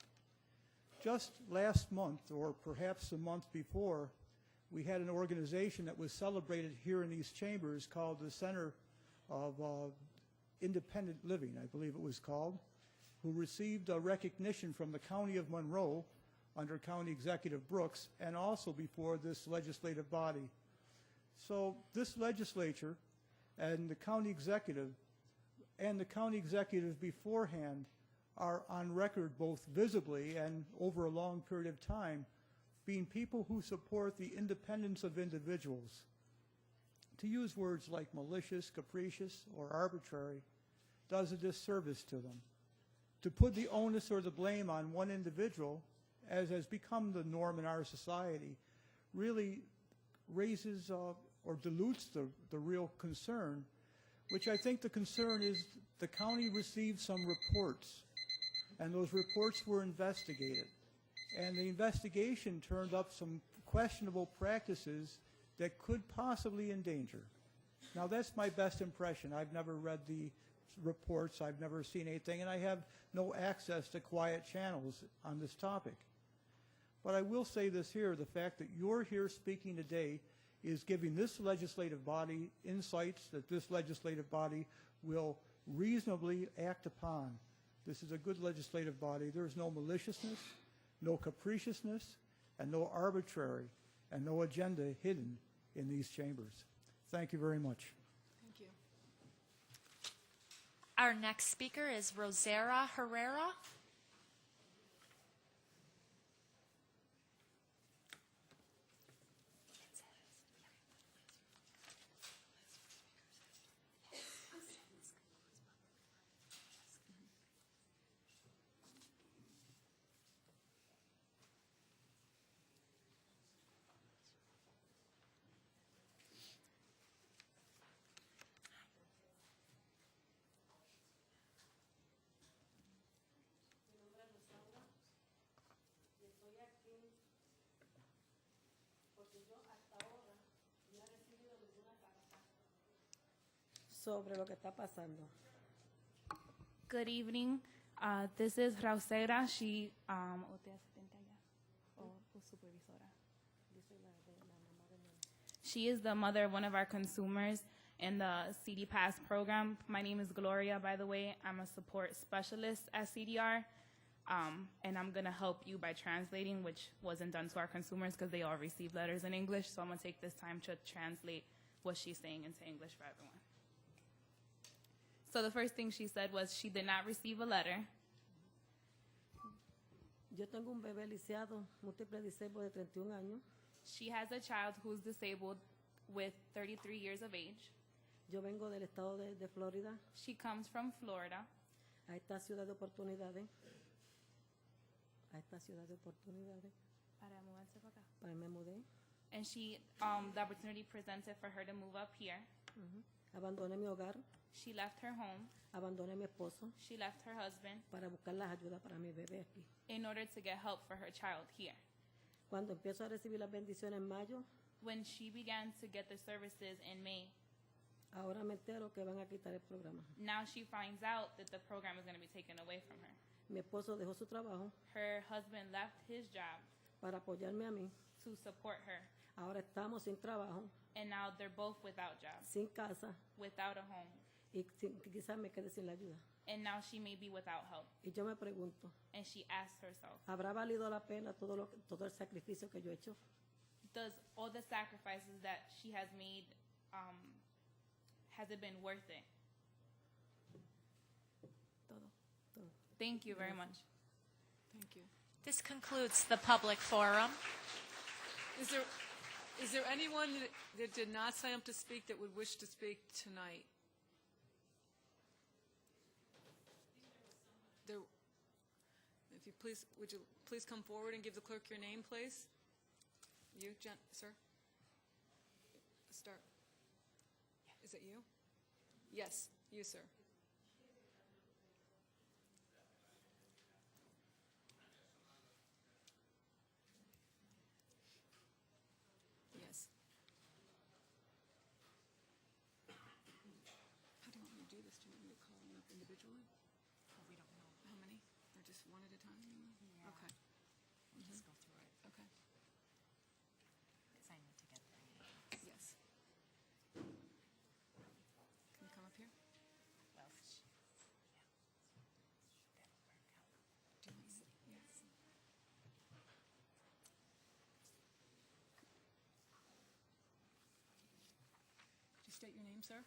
[SPEAKER 18] Just last month, or perhaps a month before, we had an organization that was celebrated here in these chambers called the Center of Independent Living, I believe it was called, who received a recognition from the County of Monroe under County Executive Brooks, and also before this legislative body. So this legislature and the county executive beforehand are on record, both visibly and over a long period of time, being people who support the independence of individuals. To use words like malicious, capricious, or arbitrary does a disservice to them. To put the onus or the blame on one individual, as has become the norm in our society, really raises or dilutes the real concern, which I think the concern is the county received some reports, and those reports were investigated. And the investigation turned up some questionable practices that could possibly endanger. Now, that's my best impression. I've never read the reports, I've never seen anything, and I have no access to quiet channels on this topic. But I will say this here: the fact that you're here speaking today is giving this legislative body insights that this legislative body will reasonably act upon. This is a good legislative body. There is no maliciousness, no capriciousness, and no arbitrary, and no agenda hidden in these chambers. Thank you very much.
[SPEAKER 1] Thank you.
[SPEAKER 2] Our next speaker is Rosera Herrera.
[SPEAKER 19] sobre lo que está pasando.
[SPEAKER 20] Good evening. This is Rausera. She, ¿usted es asistente allá? ¿O supervisora? She is the mother of one of our consumers in the CD Pass program. My name is Gloria, by the way. I'm a support specialist at CDR, and I'm going to help you by translating, which wasn't done to our consumers because they all receive letters in English, so I'm going to take this time to translate what she's saying into English for everyone. So the first thing she said was she did not receive a letter.
[SPEAKER 19] Yo tengo un bebé lisiado, múltiple disabled de 31 años.
[SPEAKER 20] She has a child who's disabled with 33 years of age.
[SPEAKER 19] Yo vengo del estado de Florida.
[SPEAKER 20] She comes from Florida.
[SPEAKER 19] A esta ciudad de oportunidades. A esta ciudad de oportunidades.
[SPEAKER 20] Para mudarse para acá.
[SPEAKER 19] Para me mudé.
[SPEAKER 20] And she, the opportunity presented for her to move up here.
[SPEAKER 19] Abandoné mi hogar.
[SPEAKER 20] She left her home.
[SPEAKER 19] Abandoné mi esposo.
[SPEAKER 20] She left her husband.
[SPEAKER 19] Para buscar las ayudas para mi bebé aquí.
[SPEAKER 20] In order to get help for her child here.
[SPEAKER 19] Cuando empiezo a recibir las bendiciones en mayo.
[SPEAKER 20] When she began to get the services in May.
[SPEAKER 19] Ahora me entero que van a quitar el programa.
[SPEAKER 20] Now she finds out that the program is going to be taken away from her.
[SPEAKER 19] Mi esposo dejó su trabajo.
[SPEAKER 20] Her husband left his job.
[SPEAKER 19] Para apoyarme a mí.
[SPEAKER 20] To support her.
[SPEAKER 19] Ahora estamos sin trabajo.
[SPEAKER 20] And now they're both without jobs.
[SPEAKER 19] Sin casa.
[SPEAKER 20] Without a home.
[SPEAKER 19] Y quizás me quede sin la ayuda.
[SPEAKER 20] And now she may be without help.
[SPEAKER 19] Y yo me pregunto.
[SPEAKER 20] And she asks herself.
[SPEAKER 19] ¿Habrá valido la pena todo el sacrificio que yo he hecho?
[SPEAKER 20] Does all the sacrifices that she has made, has it been worth it?
[SPEAKER 19] Todo.
[SPEAKER 20] Thank you very much.
[SPEAKER 1] Thank you.
[SPEAKER 2] This concludes the public forum.
[SPEAKER 1] Is there anyone that did not sign up to speak that would wish to speak tonight? If you please, would you please come forward and give the clerk your name, please? You, sir? Start. Is it you? Yes, you, sir. Yes. How do you want me to do this? Do you want me to call them up individually? We don't know. How many? Or just one at a time? Yeah. Okay.
[SPEAKER 2] Just go through it.
[SPEAKER 1] Okay.
[SPEAKER 2] Because I need to get there.
[SPEAKER 1] Yes. Can you come up here?
[SPEAKER 2] Well,
[SPEAKER 1] Do you want to? Yes. Could you state your name, sir?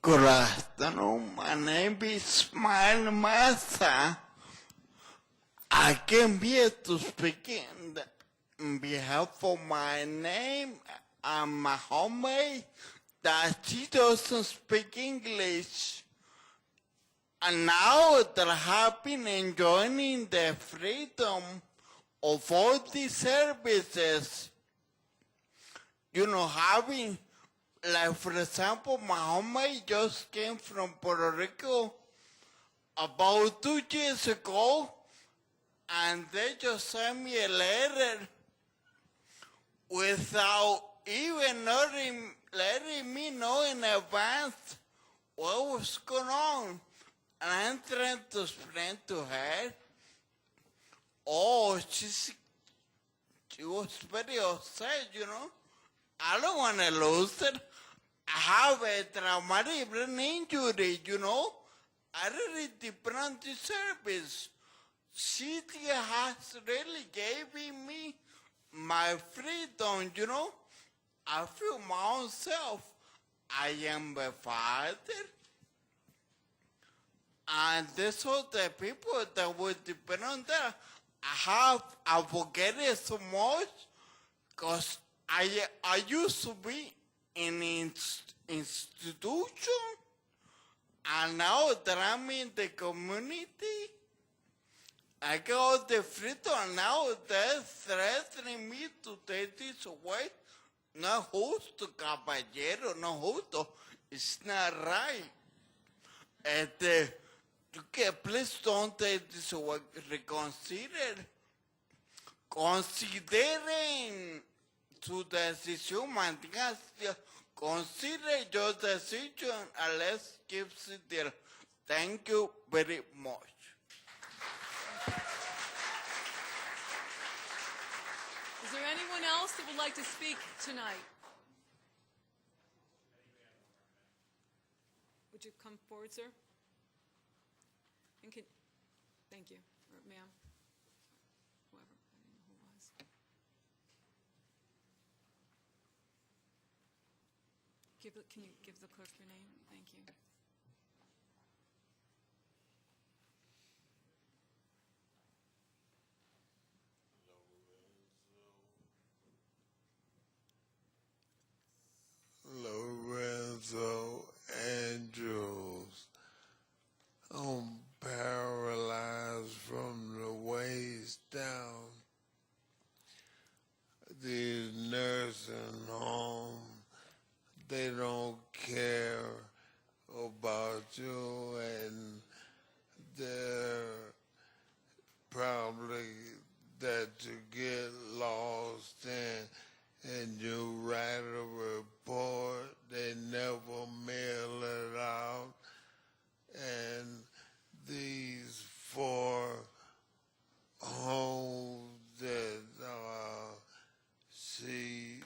[SPEAKER 21] Good afternoon. My name is Ismail Massa. I came here to speak in behalf of my name and my homemade that she doesn't speak English. And now that I have been enjoying the freedom of all these services, you know, having, like for example, my homemade just came from Puerto Rico about 2 years ago, and they just sent me a letter without even letting me know in advance what was going on. And I'm trying to explain to her. Oh, she was very upset, you know. I don't want to lose it. I have a traumatic brain injury, you know. I really depend on the service. City has really given me my freedom, you know. I feel my own self. I am a father. And this all the people that would depend on that. I forget it so much because I used to be in an institution, and now that I'm in the community, I got the freedom, and now they're threatening me to take this away. No justo, caballero, no justo. It's not right. Please don't take this away. Reconsider. consideren su decisión, manténgase, consider your decision, and let's keep it there. Thank you very much.
[SPEAKER 1] Is there anyone else that would like to speak tonight? Would you come forward, sir? And thank you, or ma'am. Whoever, I don't know who it was. Can you give the clerk your name? Thank you.
[SPEAKER 3] Lorenzo Andrews. I'm paralyzed from the waist down. These nursing homes, they don't care about you, and they're probably that you get lost and you write a report, they never mail it out, and these 4 homes that see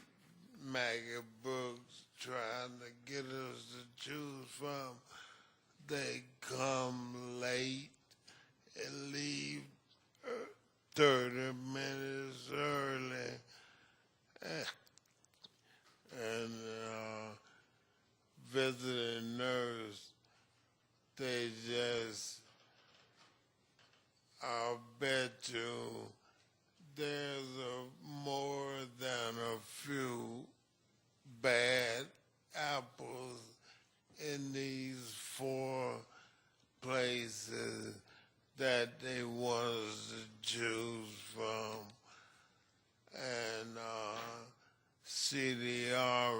[SPEAKER 3] Maggie Brooks trying to get us to choose from, they come late and leave 30 minutes early. And visiting nurse, they just, I'll bet you there's more than a few bad apples in these 4 places that they want us to choose from. And CDR,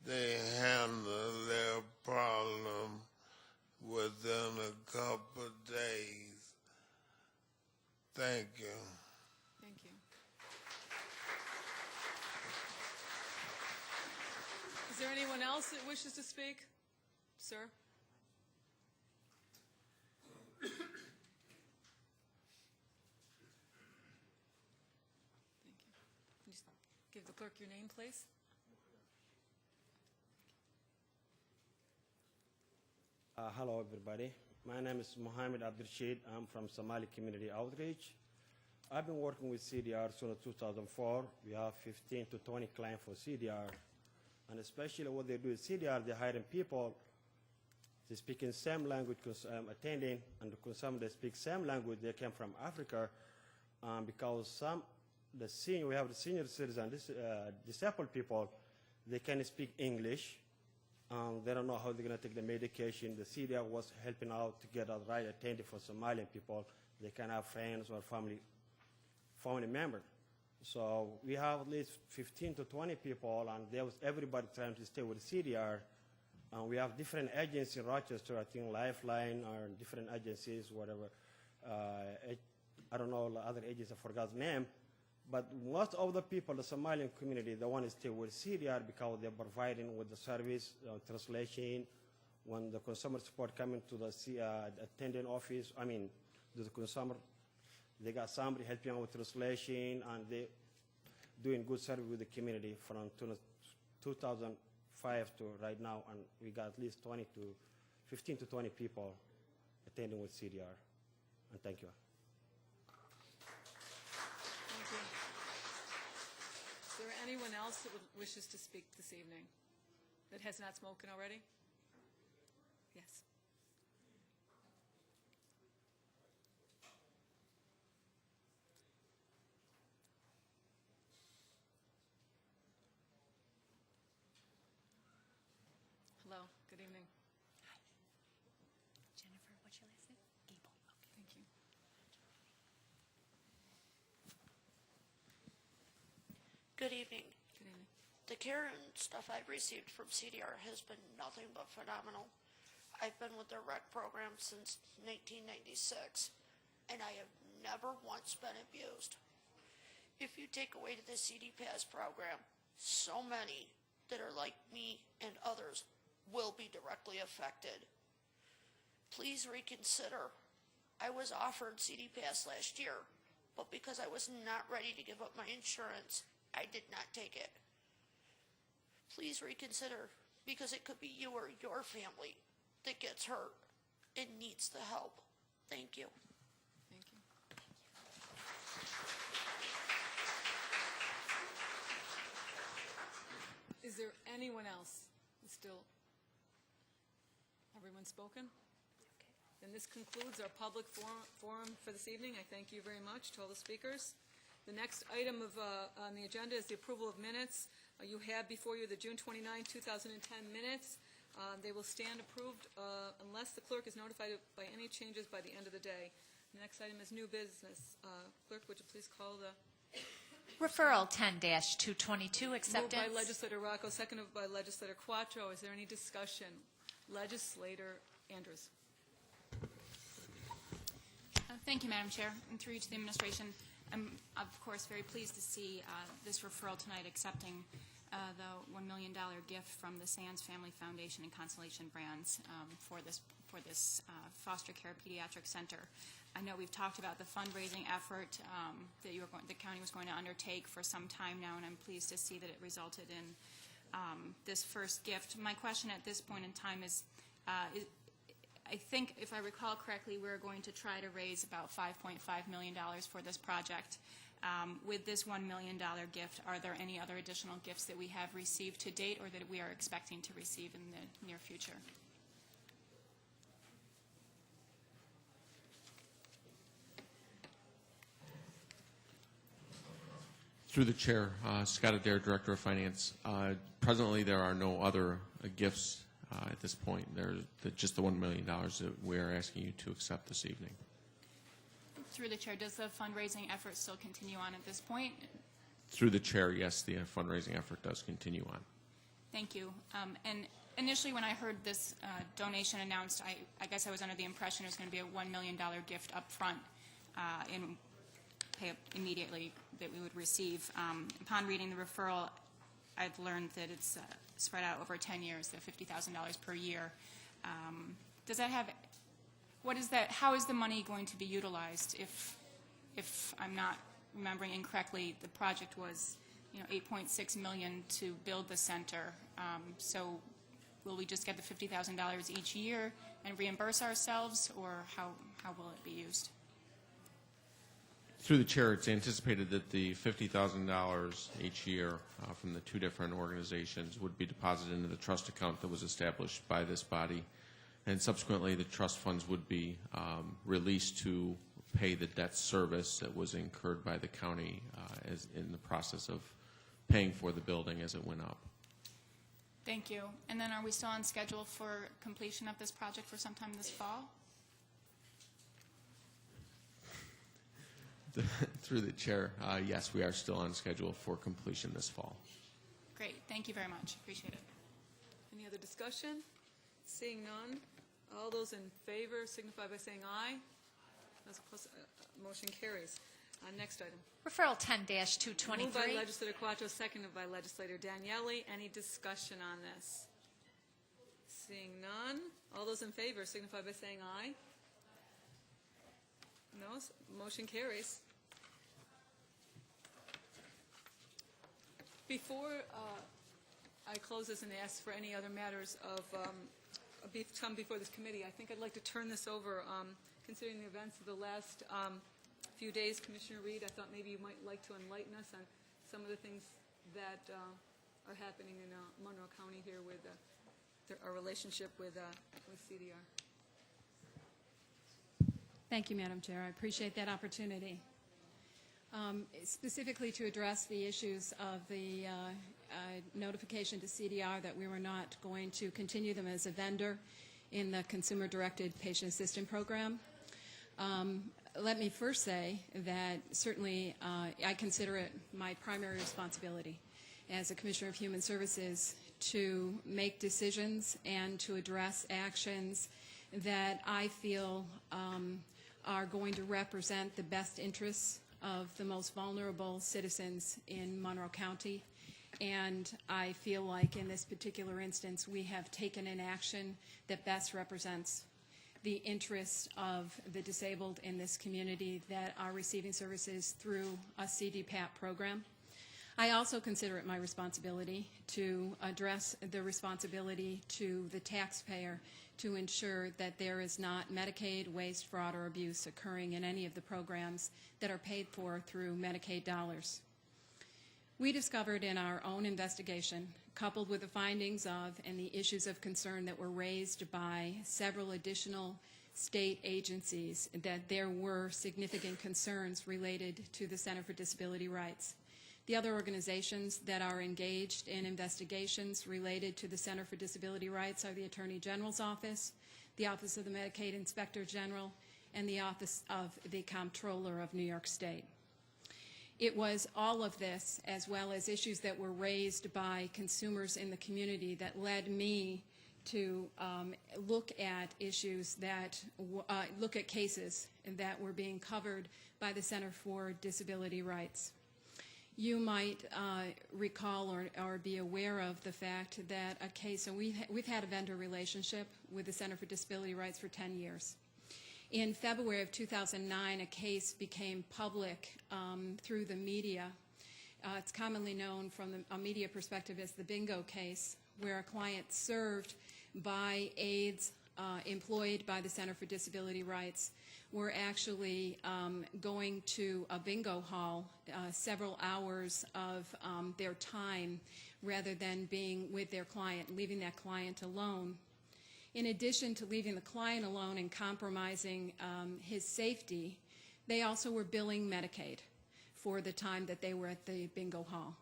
[SPEAKER 3] they handle their problem within a couple of days. Thank you.
[SPEAKER 1] Thank you. Is there anyone else that wishes to speak? Sir? Give the clerk your name, please.
[SPEAKER 22] Hello, everybody. My name is Mohammed Abdurshid. I'm from Somali Community Outreach. I've been working with CDR since 2004. We have 15 to 20 clients for CDR. And especially what they do is CDR, they're hiring people, they speak in same language, attending, and some they speak same language, they came from Africa, because we have the senior citizens, disabled people, they can speak English. They don't know how they're going to take the medication. The CDR was helping out to get a right attending for Somalian people. They can have friends or family members. So we have at least 15 to 20 people, and there was everybody trying to stay with CDR. We have different agencies in Rochester, I think Lifeline or different agencies, whatever. I don't know the other agencies, I forgot the name. But most of the people, the Somalian community, they want to stay with CDR because they're providing with the service, translation. When the consumer support coming to the attendant office, to the consumer, they got somebody helping out with translation, and they doing good service with the community from 2005 to right now, and we got at least 15 to 20 people attending with CDR. And thank you.
[SPEAKER 1] Is there anyone else that wishes to speak this evening that has not spoken already? Yes. Hello, good evening.
[SPEAKER 2] Hi. Jennifer, what's your last name? Gable. Okay.
[SPEAKER 1] Thank you.
[SPEAKER 23] Good evening.
[SPEAKER 1] Good evening.
[SPEAKER 23] The care and stuff I've received from CDR has been nothing but phenomenal. I've been with their rec program since 1996, and I have never once been abused. if you take away the CD Pass program, so many that are like me and others will be directly affected. Please reconsider. I was offered CD Pass last year, but because I was not ready to give up my insurance, I did not take it. Please reconsider, because it could be you or your family that gets hurt and needs the help. Thank you.
[SPEAKER 1] Thank you. Is there anyone else who's still? Everyone spoken? Then this concludes our public forum for this evening. I thank you very much to all the speakers. The next item on the agenda is the approval of minutes. You have before you the June 29, 2010 minutes. They will stand approved unless the clerk is notified by any changes by the end of the day. The next item is new business. Clerk, would you please call the...
[SPEAKER 2] Referral 10-222, acceptance.
[SPEAKER 1] Moved by Legislator Rocco, seconded by Legislator Quattro. Is there any discussion? Legislator Andrews.
[SPEAKER 4] Thank you, Madam Chair, and through you to the administration. I'm, of course, very pleased to see this referral tonight accepting the $1 million gift from the Sands Family Foundation and Constellation Brands for this foster care pediatric center. I know we've talked about the fundraising effort that the county was going to undertake for some time now, and I'm pleased to see that it resulted in this first gift. My question at this point in time is I think, if I recall correctly, we're going to try to raise about $5.5 million for this project. With this $1 million gift, are there any other additional gifts that we have received to date or that we are expecting to receive in the near future?
[SPEAKER 5] Through the chair, Scott Adair, Director of Finance. Presently, there are no other gifts at this point. There's just the $1 million that we are asking you to accept this evening.
[SPEAKER 4] Through the chair, does the fundraising effort still continue on at this point?
[SPEAKER 5] Through the chair, yes, the fundraising effort does continue on.
[SPEAKER 4] Thank you. And initially, when I heard this donation announced, I guess I was under the impression it was going to be a $1 million gift up front and pay immediately that we would receive. Upon reading the referral, I've learned that it's spread out over 10 years, the $50,000 per year. Does that have, what is that, how is the money going to be utilized? If I'm not remembering incorrectly, the project was, $8.6 million to build the center. So will we just get the $50,000 each year and reimburse ourselves, or how will it be used?
[SPEAKER 5] Through the chair, it's anticipated that the $50,000 each year from the two different organizations would be deposited into the trust account that was established by this body, and subsequently the trust funds would be released to pay the debt service that was incurred by the county as in the process of paying for the building as it went up.
[SPEAKER 4] Thank you. And then are we still on schedule for completion of this project for sometime this fall?
[SPEAKER 5] Through the chair, yes, we are still on schedule for completion this fall.
[SPEAKER 4] Great. Thank you very much. Appreciate it.
[SPEAKER 1] Any other discussion? Seeing none, all those in favor signify by saying aye. Motion carries. Next item.
[SPEAKER 2] Referral 10-223.
[SPEAKER 1] Moved by Legislator Quattro, seconded by Legislator Daniele. Any discussion on this? Seeing none, all those in favor signify by saying aye. No, motion carries. Before I close this and ask for any other matters of come before this committee, I think I'd like to turn this over, considering the events of the last few days. Commissioner Reed, I thought maybe you might like to enlighten us on some of the things that are happening in Monroe County here with our relationship with CDR.
[SPEAKER 6] Thank you, Madam Chair. I appreciate that opportunity. Specifically to address the issues of the notification to CDR that we were not going to continue them as a vendor in the Consumer-Directed Patient Assistance Program. Let me first say that certainly I consider it my primary responsibility as a Commissioner of Human Services to make decisions and to address actions that I feel are going to represent the best interests of the most vulnerable citizens in Monroe County. And I feel like in this particular instance, we have taken an action that best represents the interests of the disabled in this community that are receiving services through a CDPAP program. I also consider it my responsibility to address the responsibility to the taxpayer to ensure that there is not Medicaid, waste, fraud, or abuse occurring in any of the programs that are paid for through Medicaid dollars. We discovered in our own investigation, coupled with the findings of and the issues of concern that were raised by several additional state agencies, that there were significant concerns related to the Center for Disability Rights. The other organizations that are engaged in investigations related to the Center for Disability Rights are the Attorney General's Office, the Office of the Medicaid Inspector General, and the Office of the Comptroller of New York State. It was all of this, as well as issues that were raised by consumers in the community, that led me to look at issues that, look at cases that were being covered by the Center for Disability Rights. You might recall or be aware of the fact that a case, and we've had a vendor relationship with the Center for Disability Rights for 10 years. In February of 2009, a case became public through the media. It's commonly known from a media perspective as the bingo case, where a client served by aides employed by the Center for Disability Rights were actually going to a bingo hall several hours of their time rather than being with their client, leaving that client alone. In addition to leaving the client alone and compromising his safety, they also were billing Medicaid for the time that they were at the bingo hall.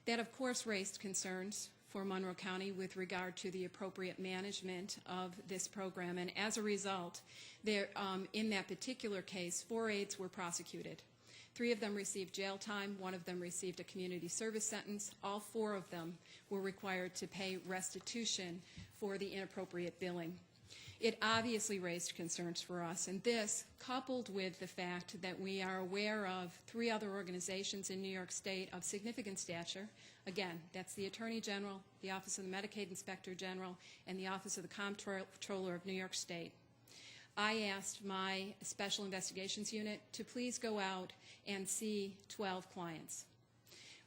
[SPEAKER 6] That, of course, raised concerns for Monroe County with regard to the appropriate management of this program. And as a result, in that particular case, 4 aides were prosecuted. 3 of them received jail time, 1 of them received a community service sentence. All 4 of them were required to pay restitution for the inappropriate billing. It obviously raised concerns for us, and this, coupled with the fact that we are aware of 3 other organizations in New York State of significant stature. Again, that's the Attorney General, the Office of the Medicaid Inspector General, and the Office of the Comptroller of New York State. I asked my Special Investigations Unit to please go out and see 12 clients.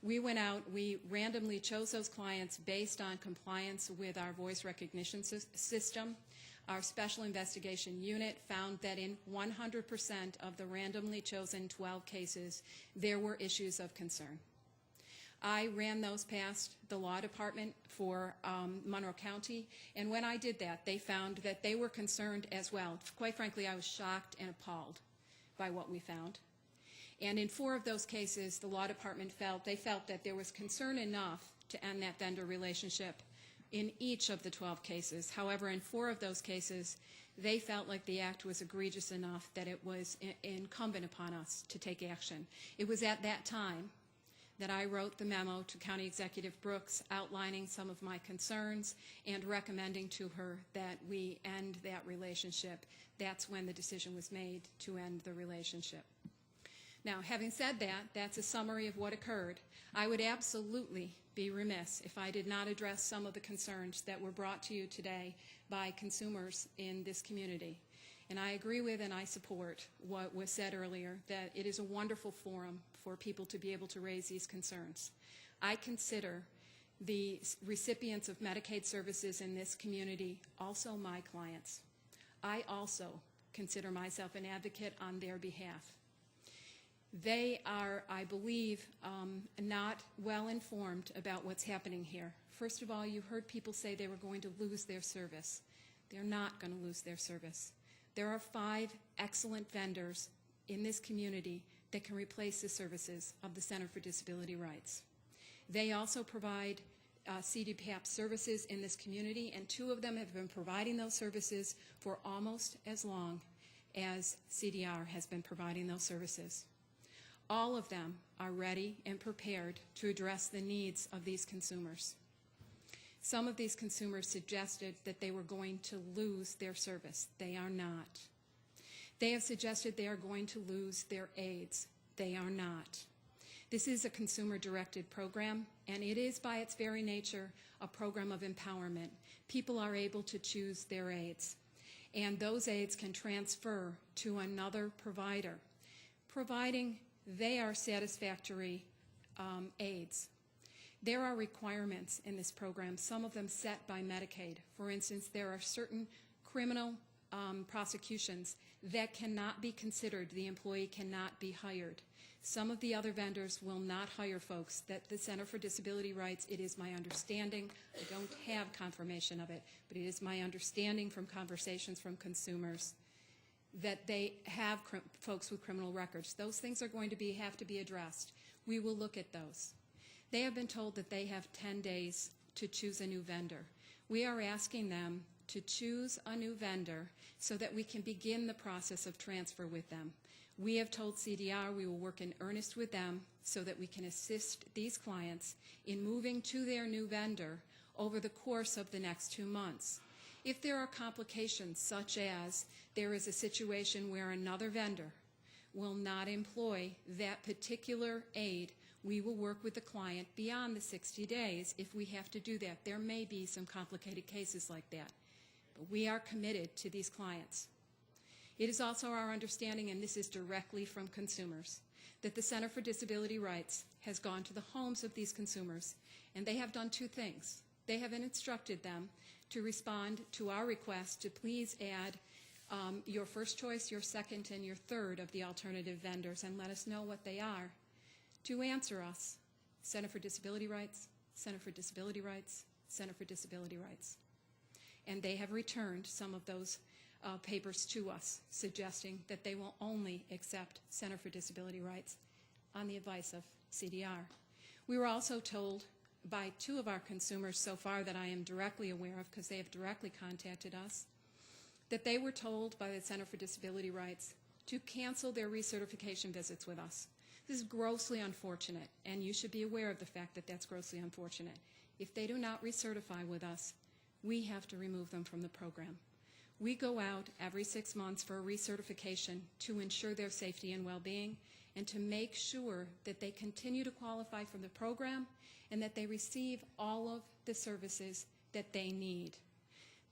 [SPEAKER 6] We went out, we randomly chose those clients based on compliance with our voice recognition system. Our Special Investigation Unit found that in 100% of the randomly chosen 12 cases, there were issues of concern. I ran those past the law department for Monroe County, and when I did that, they found that they were concerned as well. Quite frankly, I was shocked and appalled by what we found. And in 4 of those cases, the law department felt that there was concern enough to end that vendor relationship in each of the 12 cases. However, in 4 of those cases, they felt like the act was egregious enough that it was incumbent upon us to take action. It was at that time that I wrote the memo to County Executive Brooks outlining some of my concerns and recommending to her that we end that relationship. That's when the decision was made to end the relationship. Now, having said that, that's a summary of what occurred. I would absolutely be remiss if I did not address some of the concerns that were brought to you today by consumers in this community. And I agree with and I support what was said earlier, that it is a wonderful forum for people to be able to raise these concerns. I consider the recipients of Medicaid services in this community also my clients. I also consider myself an advocate on their behalf. They are, I believe, not well informed about what's happening here. First of all, you heard people say they were going to lose their service. They're not going to lose their service. There are 5 excellent vendors in this community that can replace the services of the Center for Disability Rights. They also provide CDPAP services in this community, and 2 of them have been providing those services for almost as long as CDR has been providing those services. All of them are ready and prepared to address the needs of these consumers. Some of these consumers suggested that they were going to lose their service. They are not. They have suggested they are going to lose their aids. they are not. This is a consumer-directed program, and it is by its very nature a program of empowerment. People are able to choose their aids, and those aids can transfer to another provider, providing they are satisfactory aids. There are requirements in this program, some of them set by Medicaid. For instance, there are certain criminal prosecutions that cannot be considered. The employee cannot be hired. Some of the other vendors will not hire folks. That the Center for Disability Rights, it is my understanding, I don't have confirmation of it, but it is my understanding from conversations from consumers that they have folks with criminal records. Those things are going to have to be addressed. We will look at those. They have been told that they have 10 days to choose a new vendor. We are asking them to choose a new vendor so that we can begin the process of transfer with them. We have told CDR we will work in earnest with them so that we can assist these clients in moving to their new vendor over the course of the next 2 months. If there are complications, such as there is a situation where another vendor will not employ that particular aid, we will work with the client beyond the 60 days if we have to do that. There may be some complicated cases like that, but we are committed to these clients. It is also our understanding, and this is directly from consumers, that the Center for Disability Rights has gone to the homes of these consumers, and they have done 2 things. They have instructed them to respond to our request to please add your first choice, your second, and your third of the alternative vendors and let us know what they are. To answer us, Center for Disability Rights, Center for Disability Rights, Center for Disability Rights. And they have returned some of those papers to us, suggesting that they will only accept Center for Disability Rights on the advice of CDR. We were also told by 2 of our consumers so far that I am directly aware of, because they have directly contacted us, that they were told by the Center for Disability Rights to cancel their recertification visits with us. This is grossly unfortunate, and you should be aware of the fact that that's grossly unfortunate. If they do not recertify with us, we have to remove them from the program. We go out every 6 months for a recertification to ensure their safety and well-being and to make sure that they continue to qualify for the program and that they receive all of the services that they need.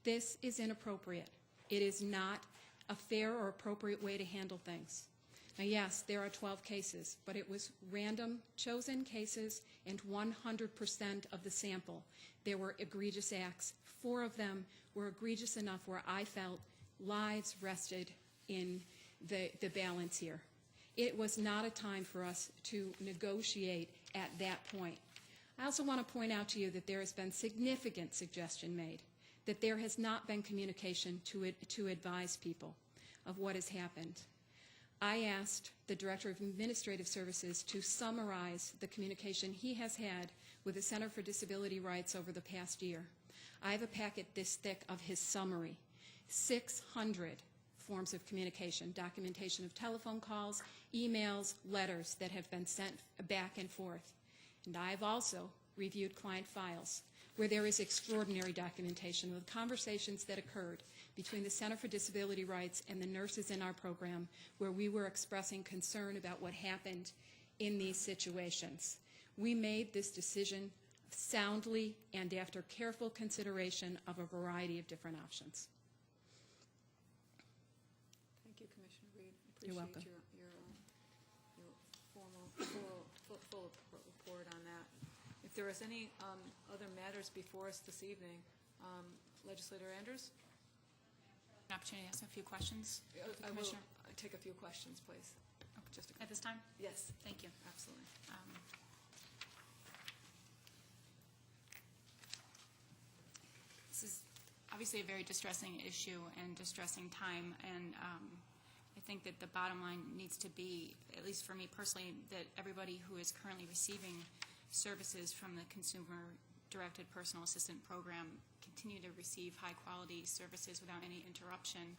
[SPEAKER 6] This is inappropriate. It is not a fair or appropriate way to handle things. Now, yes, there are 12 cases, but it was random chosen cases and 100% of the sample. There were egregious acts. 4 of them were egregious enough where I felt lives rested in the balance here. It was not a time for us to negotiate at that point. I also want to point out to you that there has been significant suggestion made that there has not been communication to advise people of what has happened. I asked the Director of Administrative Services to summarize the communication he has had with the Center for Disability Rights over the past year. I have a packet this thick of his summary, 600 forms of communication, documentation of telephone calls, emails, letters that have been sent back and forth. And I've also reviewed client files where there is extraordinary documentation with conversations that occurred between the Center for Disability Rights and the nurses in our program where we were expressing concern about what happened in these situations. We made this decision soundly and after careful consideration of a variety of different options.
[SPEAKER 1] Thank you, Commissioner Reed.
[SPEAKER 6] You're welcome.
[SPEAKER 1] Your full report on that. If there is any other matters before us this evening, Legislator Andrews?
[SPEAKER 4] An opportunity to ask a few questions.
[SPEAKER 1] I will take a few questions, please.
[SPEAKER 4] Okay.
[SPEAKER 1] Just
[SPEAKER 4] at this time?
[SPEAKER 1] Yes.
[SPEAKER 4] Thank you.
[SPEAKER 1] Absolutely.
[SPEAKER 4] This is obviously a very distressing issue and distressing time, and I think that the bottom line needs to be, at least for me personally, that everybody who is currently receiving services from the Consumer-Directed Personal Assistant Program continue to receive high-quality services without any interruption,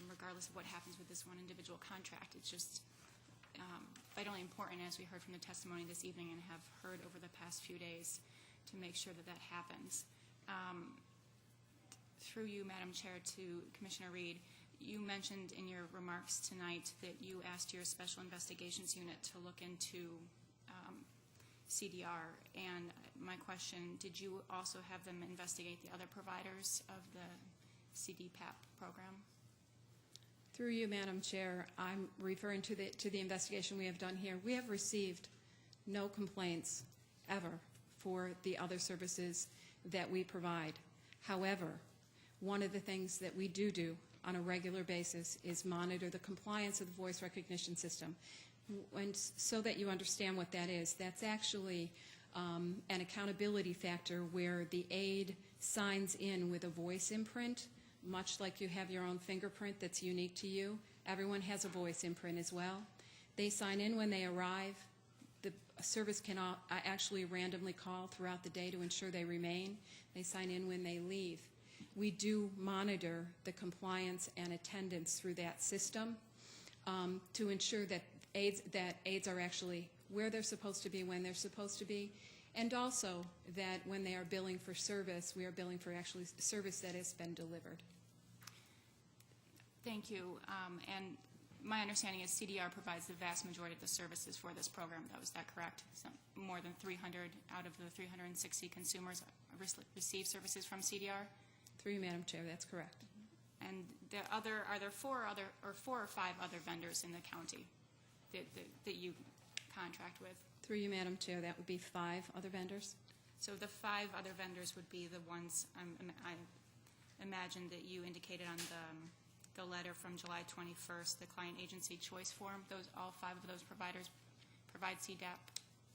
[SPEAKER 4] regardless of what happens with this one individual contract. It's just vitally important, as we heard from the testimony this evening and have heard over the past few days, to make sure that that happens. Through you, Madam Chair, to Commissioner Reed, you mentioned in your remarks tonight that you asked your Special Investigations Unit to look into CDR, and my question, did you also have them investigate the other providers of the CDPAP program?
[SPEAKER 6] Through you, Madam Chair, I'm referring to the investigation we have done here. We have received no complaints ever for the other services that we provide. However, one of the things that we do on a regular basis is monitor the compliance of the voice recognition system. And so that you understand what that is, that's actually an accountability factor where the aide signs in with a voice imprint, much like you have your own fingerprint that's unique to you. Everyone has a voice imprint as well. They sign in when they arrive. The service can actually randomly call throughout the day to ensure they remain. They sign in when they leave. We do monitor the compliance and attendance through that system to ensure that aides are actually where they're supposed to be, when they're supposed to be, and also that when they are billing for service, we are billing for actually service that has been delivered.
[SPEAKER 4] Thank you. And my understanding is CDR provides the vast majority of the services for this program, though. Is that correct? So more than 300 out of the 360 consumers receive services from CDR?
[SPEAKER 6] Through you, Madam Chair, that's correct.
[SPEAKER 4] And are there four or five other vendors in the county that you contract with?
[SPEAKER 6] Through you, Madam Chair, that would be 5 other vendors.
[SPEAKER 4] So the 5 other vendors would be the ones I imagine that you indicated on the letter from July 21st, the client agency choice form. All 5 of those providers provide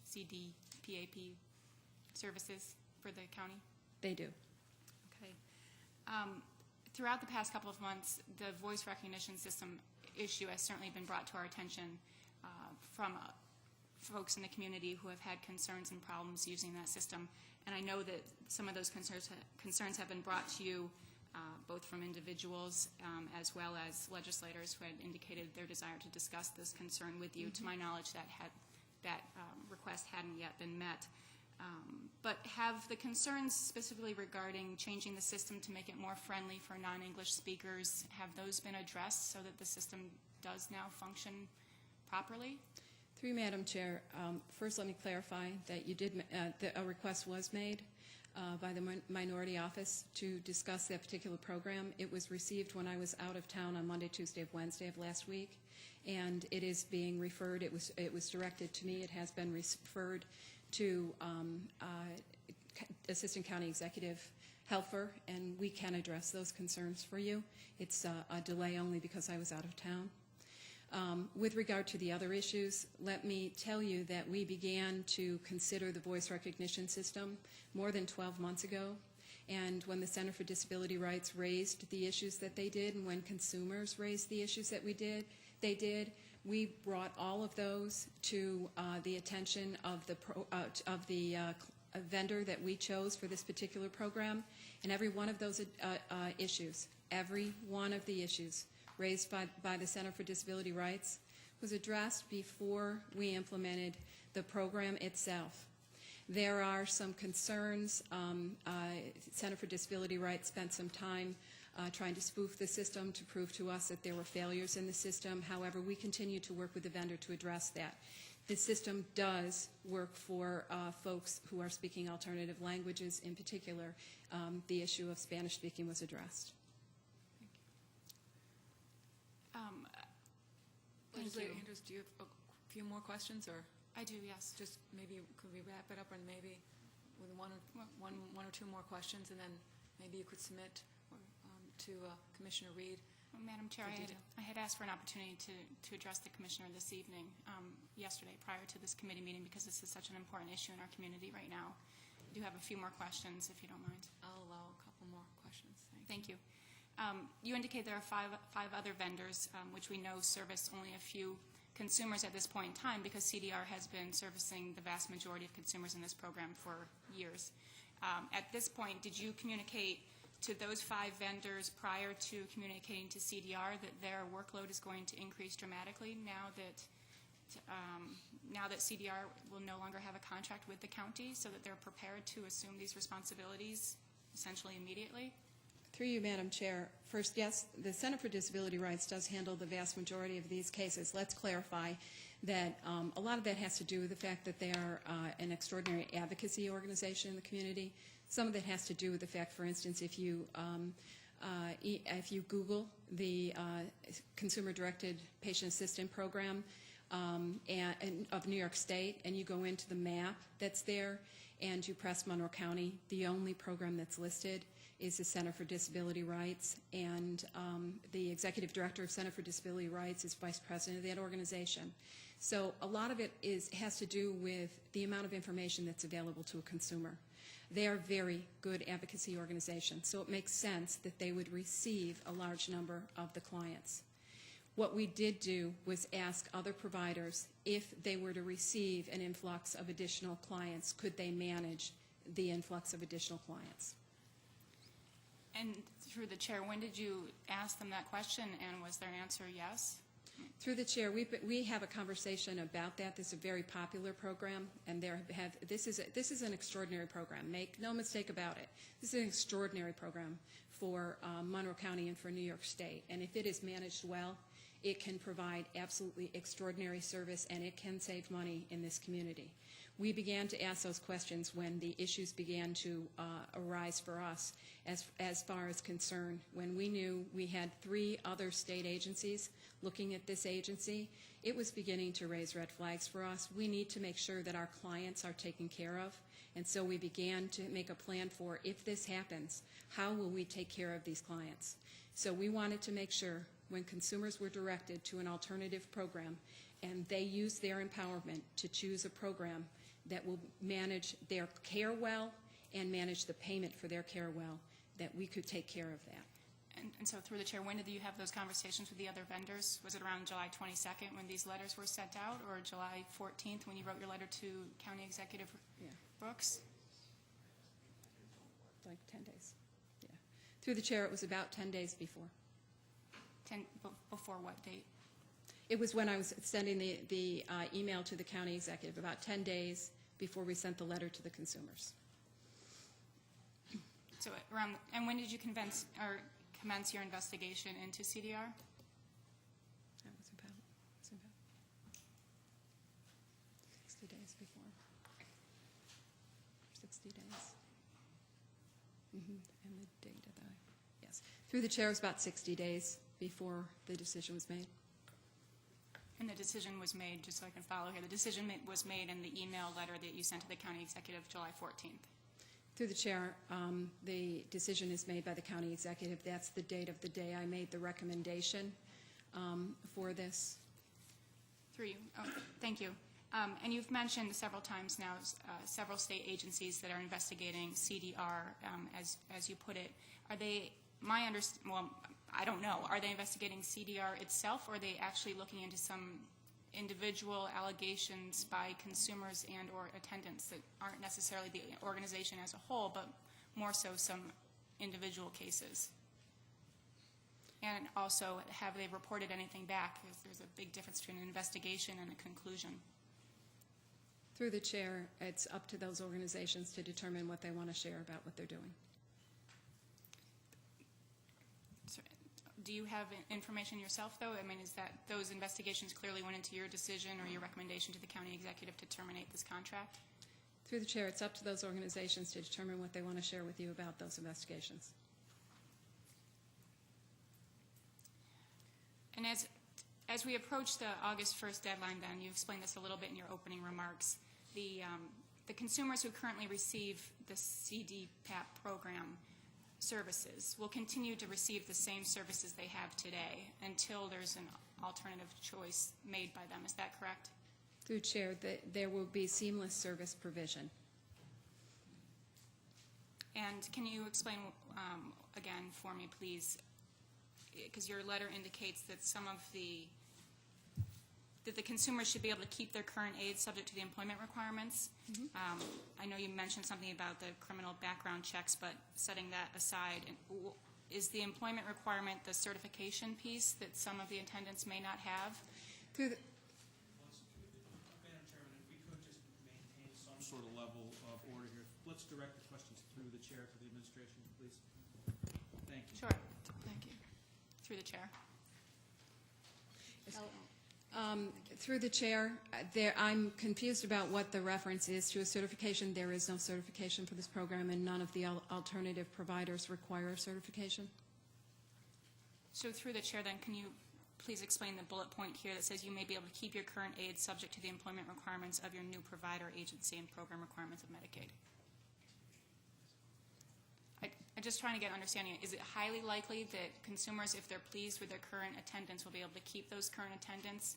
[SPEAKER 4] CDPAP services for the county?
[SPEAKER 6] They do.
[SPEAKER 4] Okay. Throughout the past couple of months, the voice recognition system issue has certainly been brought to our attention from folks in the community who have had concerns and problems using that system. And I know that some of those concerns have been brought to you both from individuals as well as legislators who had indicated their desire to discuss this concern with you. To my knowledge, that request hadn't yet been met. But have the concerns specifically regarding changing the system to make it more friendly for non-English speakers, have those been addressed so that the system does now function properly?
[SPEAKER 6] Through you, Madam Chair, first let me clarify that you did, a request was made by the Minority Office to discuss that particular program. It was received when I was out of town on Monday, Tuesday, Wednesday of last week, and it is being referred. It was directed to me. It has been referred to Assistant County Executive Helfer, and we can address those concerns for you. It's a delay only because I was out of town. With regard to the other issues, let me tell you that we began to consider the voice recognition system more than 12 months ago. And when the Center for Disability Rights raised the issues that they did, and when consumers raised the issues that we brought all of those to the attention of the vendor that we chose for this particular program. And every one of those issues, raised by the Center for Disability Rights was addressed before we implemented the program itself. There are some concerns. Center for Disability Rights spent some time trying to spoof the system to prove to us that there were failures in the system. However, we continue to work with the vendor to address that. The system does work for folks who are speaking alternative languages. In particular, the issue of Spanish speaking was addressed.
[SPEAKER 1] Legislator Andrews, do you have a few more questions, or?
[SPEAKER 4] I do, yes.
[SPEAKER 1] Just maybe could we wrap it up, and maybe with one or two more questions, and then maybe you could submit to Commissioner Reed.
[SPEAKER 4] Well, Madam Chair, I had asked for an opportunity to address the Commissioner this evening, yesterday, prior to this committee meeting, because this is such an important issue in our community right now. I do have a few more questions, if you don't mind.
[SPEAKER 1] I'll allow a couple more questions.
[SPEAKER 4] Thank you. You indicate there are five other vendors, which we know service only a few consumers at this point in time, because CDR has been servicing the vast majority of consumers in this program for years. At this point, did you communicate to those 5 vendors prior to communicating to CDR that their workload is going to increase dramatically now that CDR will no longer have a contract with the county, so that they're prepared to assume these responsibilities essentially immediately?
[SPEAKER 6] Through you, Madam Chair. First, yes, the Center for Disability Rights does handle the vast majority of these cases. Let's clarify that a lot of that has to do with the fact that they are an extraordinary advocacy organization in the community. Some of that has to do with the fact, for instance, if you Google the Consumer-Directed Patient Assistance Program of New York State, and you go into the map that's there, and you press Monroe County, the only program that's listed is the Center for Disability Rights, and the Executive Director of Center for Disability Rights is Vice President of that organization. So a lot of it has to do with the amount of information that's available to a consumer. They are very good advocacy organizations, so it makes sense that they would receive a large number of the clients. What we did do was ask other providers if they were to receive an influx of additional clients, could they manage the influx of additional clients?
[SPEAKER 4] And through the chair, when did you ask them that question, and was their answer yes?
[SPEAKER 6] Through the chair, we have a conversation about that. This is a very popular program, and this is an extraordinary program. Make no mistake about it. This is an extraordinary program for Monroe County and for New York State. And if it is managed well, it can provide absolutely extraordinary service, and it can save money in this community. We began to ask those questions when the issues began to arise for us as far as concern. When we knew we had 3 other state agencies looking at this agency, it was beginning to raise red flags for us. We need to make sure that our clients are taken care of, and so we began to make a plan for, if this happens, how will we take care of these clients? So we wanted to make sure when consumers were directed to an alternative program and they use their empowerment to choose a program that will manage their care well and manage the payment for their care well, that we could take care of that.
[SPEAKER 4] And so through the chair, when did you have those conversations with the other vendors? Was it around July 22nd when these letters were sent out, or July 14th when you wrote your letter to County Executive Brooks?
[SPEAKER 6] Like 10 days. Yeah. Through the chair, it was about 10 days before.
[SPEAKER 4] Before what date?
[SPEAKER 6] It was when I was sending the email to the county executive, about 10 days before we sent the letter to the consumers.
[SPEAKER 4] So around, and when did you commence your investigation into CDR?
[SPEAKER 6] That was about 60 days before. 60 days. And the date of yes. Through the chair, it was about 60 days before the decision was made.
[SPEAKER 4] And the decision was made, just so I can follow here, the decision was made in the email letter that you sent to the county executive July 14th.
[SPEAKER 6] Through the chair, the decision is made by the county executive. That's the date of the day I made the recommendation for this.
[SPEAKER 4] Through you. Oh, thank you. And you've mentioned several times now several state agencies that are investigating CDR, as you put it. Are they, well, I don't know. Are they investigating CDR itself, or are they actually looking into some individual allegations by consumers and or attendants that aren't necessarily the organization as a whole, but more so some individual cases? And also, have they reported anything back? Because there's a big difference between an investigation and a conclusion.
[SPEAKER 6] Through the chair, it's up to those organizations to determine what they want to share about what they're doing.
[SPEAKER 4] Do you have information yourself, though? I mean, is that those investigations clearly went into your decision or your recommendation to the county executive to terminate this contract?
[SPEAKER 6] Through the chair, it's up to those organizations to determine what they want to share with you about those investigations.
[SPEAKER 4] And as we approach the August 1st deadline, then, you explained this a little bit in your opening remarks. The consumers who currently receive the CDPAP program services will continue to receive the same services they have today until there's an alternative choice made by them. Is that correct?
[SPEAKER 6] Through chair, there will be seamless service provision.
[SPEAKER 4] And can you explain again for me, please, because your letter indicates that that the consumers should be able to keep their current aid subject to the employment requirements. I know you mentioned something about the criminal background checks, but setting that aside, is the employment requirement the certification piece that some of the attendants may not have?
[SPEAKER 7] Madam Chairman, if we could just maintain some sort of level of order here. Let's direct the questions through the chair to the administration, please. Thank you.
[SPEAKER 4] Sure. Thank you. Through the chair.
[SPEAKER 6] Through the chair, I'm confused about what the reference is to a certification. There is no certification for this program, and none of the alternative providers require certification.
[SPEAKER 4] So through the chair, then, can you please explain the bullet point here that says you may be able to keep your current aid subject to the employment requirements of your new provider, agency, and program requirements of Medicaid? I'm just trying to get an understanding. Is it highly likely that consumers, if they're pleased with their current attendance, will be able to keep those current attendance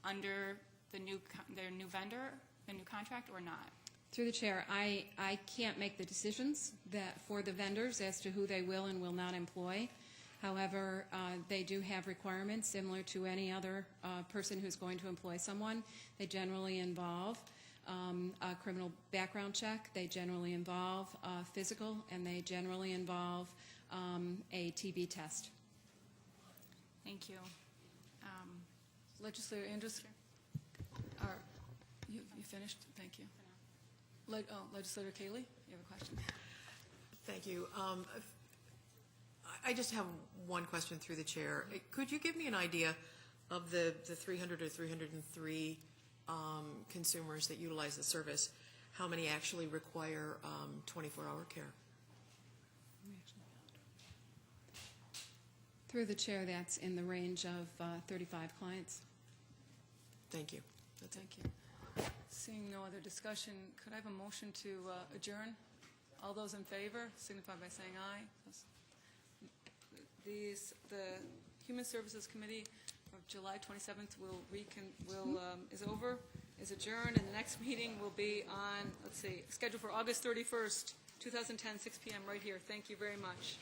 [SPEAKER 4] under their new vendor, the new contract, or not?
[SPEAKER 6] Through the chair, I can't make the decisions that for the vendors as to who they will and will not employ. However, they do have requirements similar to any other person who's going to employ someone. They generally involve a criminal background check. They generally involve physical, and they generally involve a TB test.
[SPEAKER 4] Thank you.
[SPEAKER 1] Legislator Andrews? You finished? Thank you. Legislator Cayley, you have a question?
[SPEAKER 8] Thank you. I just have one question through the chair. Could you give me an idea of the 300 or 303 consumers that utilize the service, how many actually require 24-hour care?
[SPEAKER 6] Through the chair, that's in the range of 35 clients.
[SPEAKER 8] Thank you.
[SPEAKER 6] Thank you.
[SPEAKER 1] Seeing no other discussion, could I have a motion to adjourn? All those in favor signify by saying aye. The Human Services Committee of July 27th is adjourned, and the next meeting will be on, scheduled for August 31st, 2010, 6 p.m. right here. Thank you very much.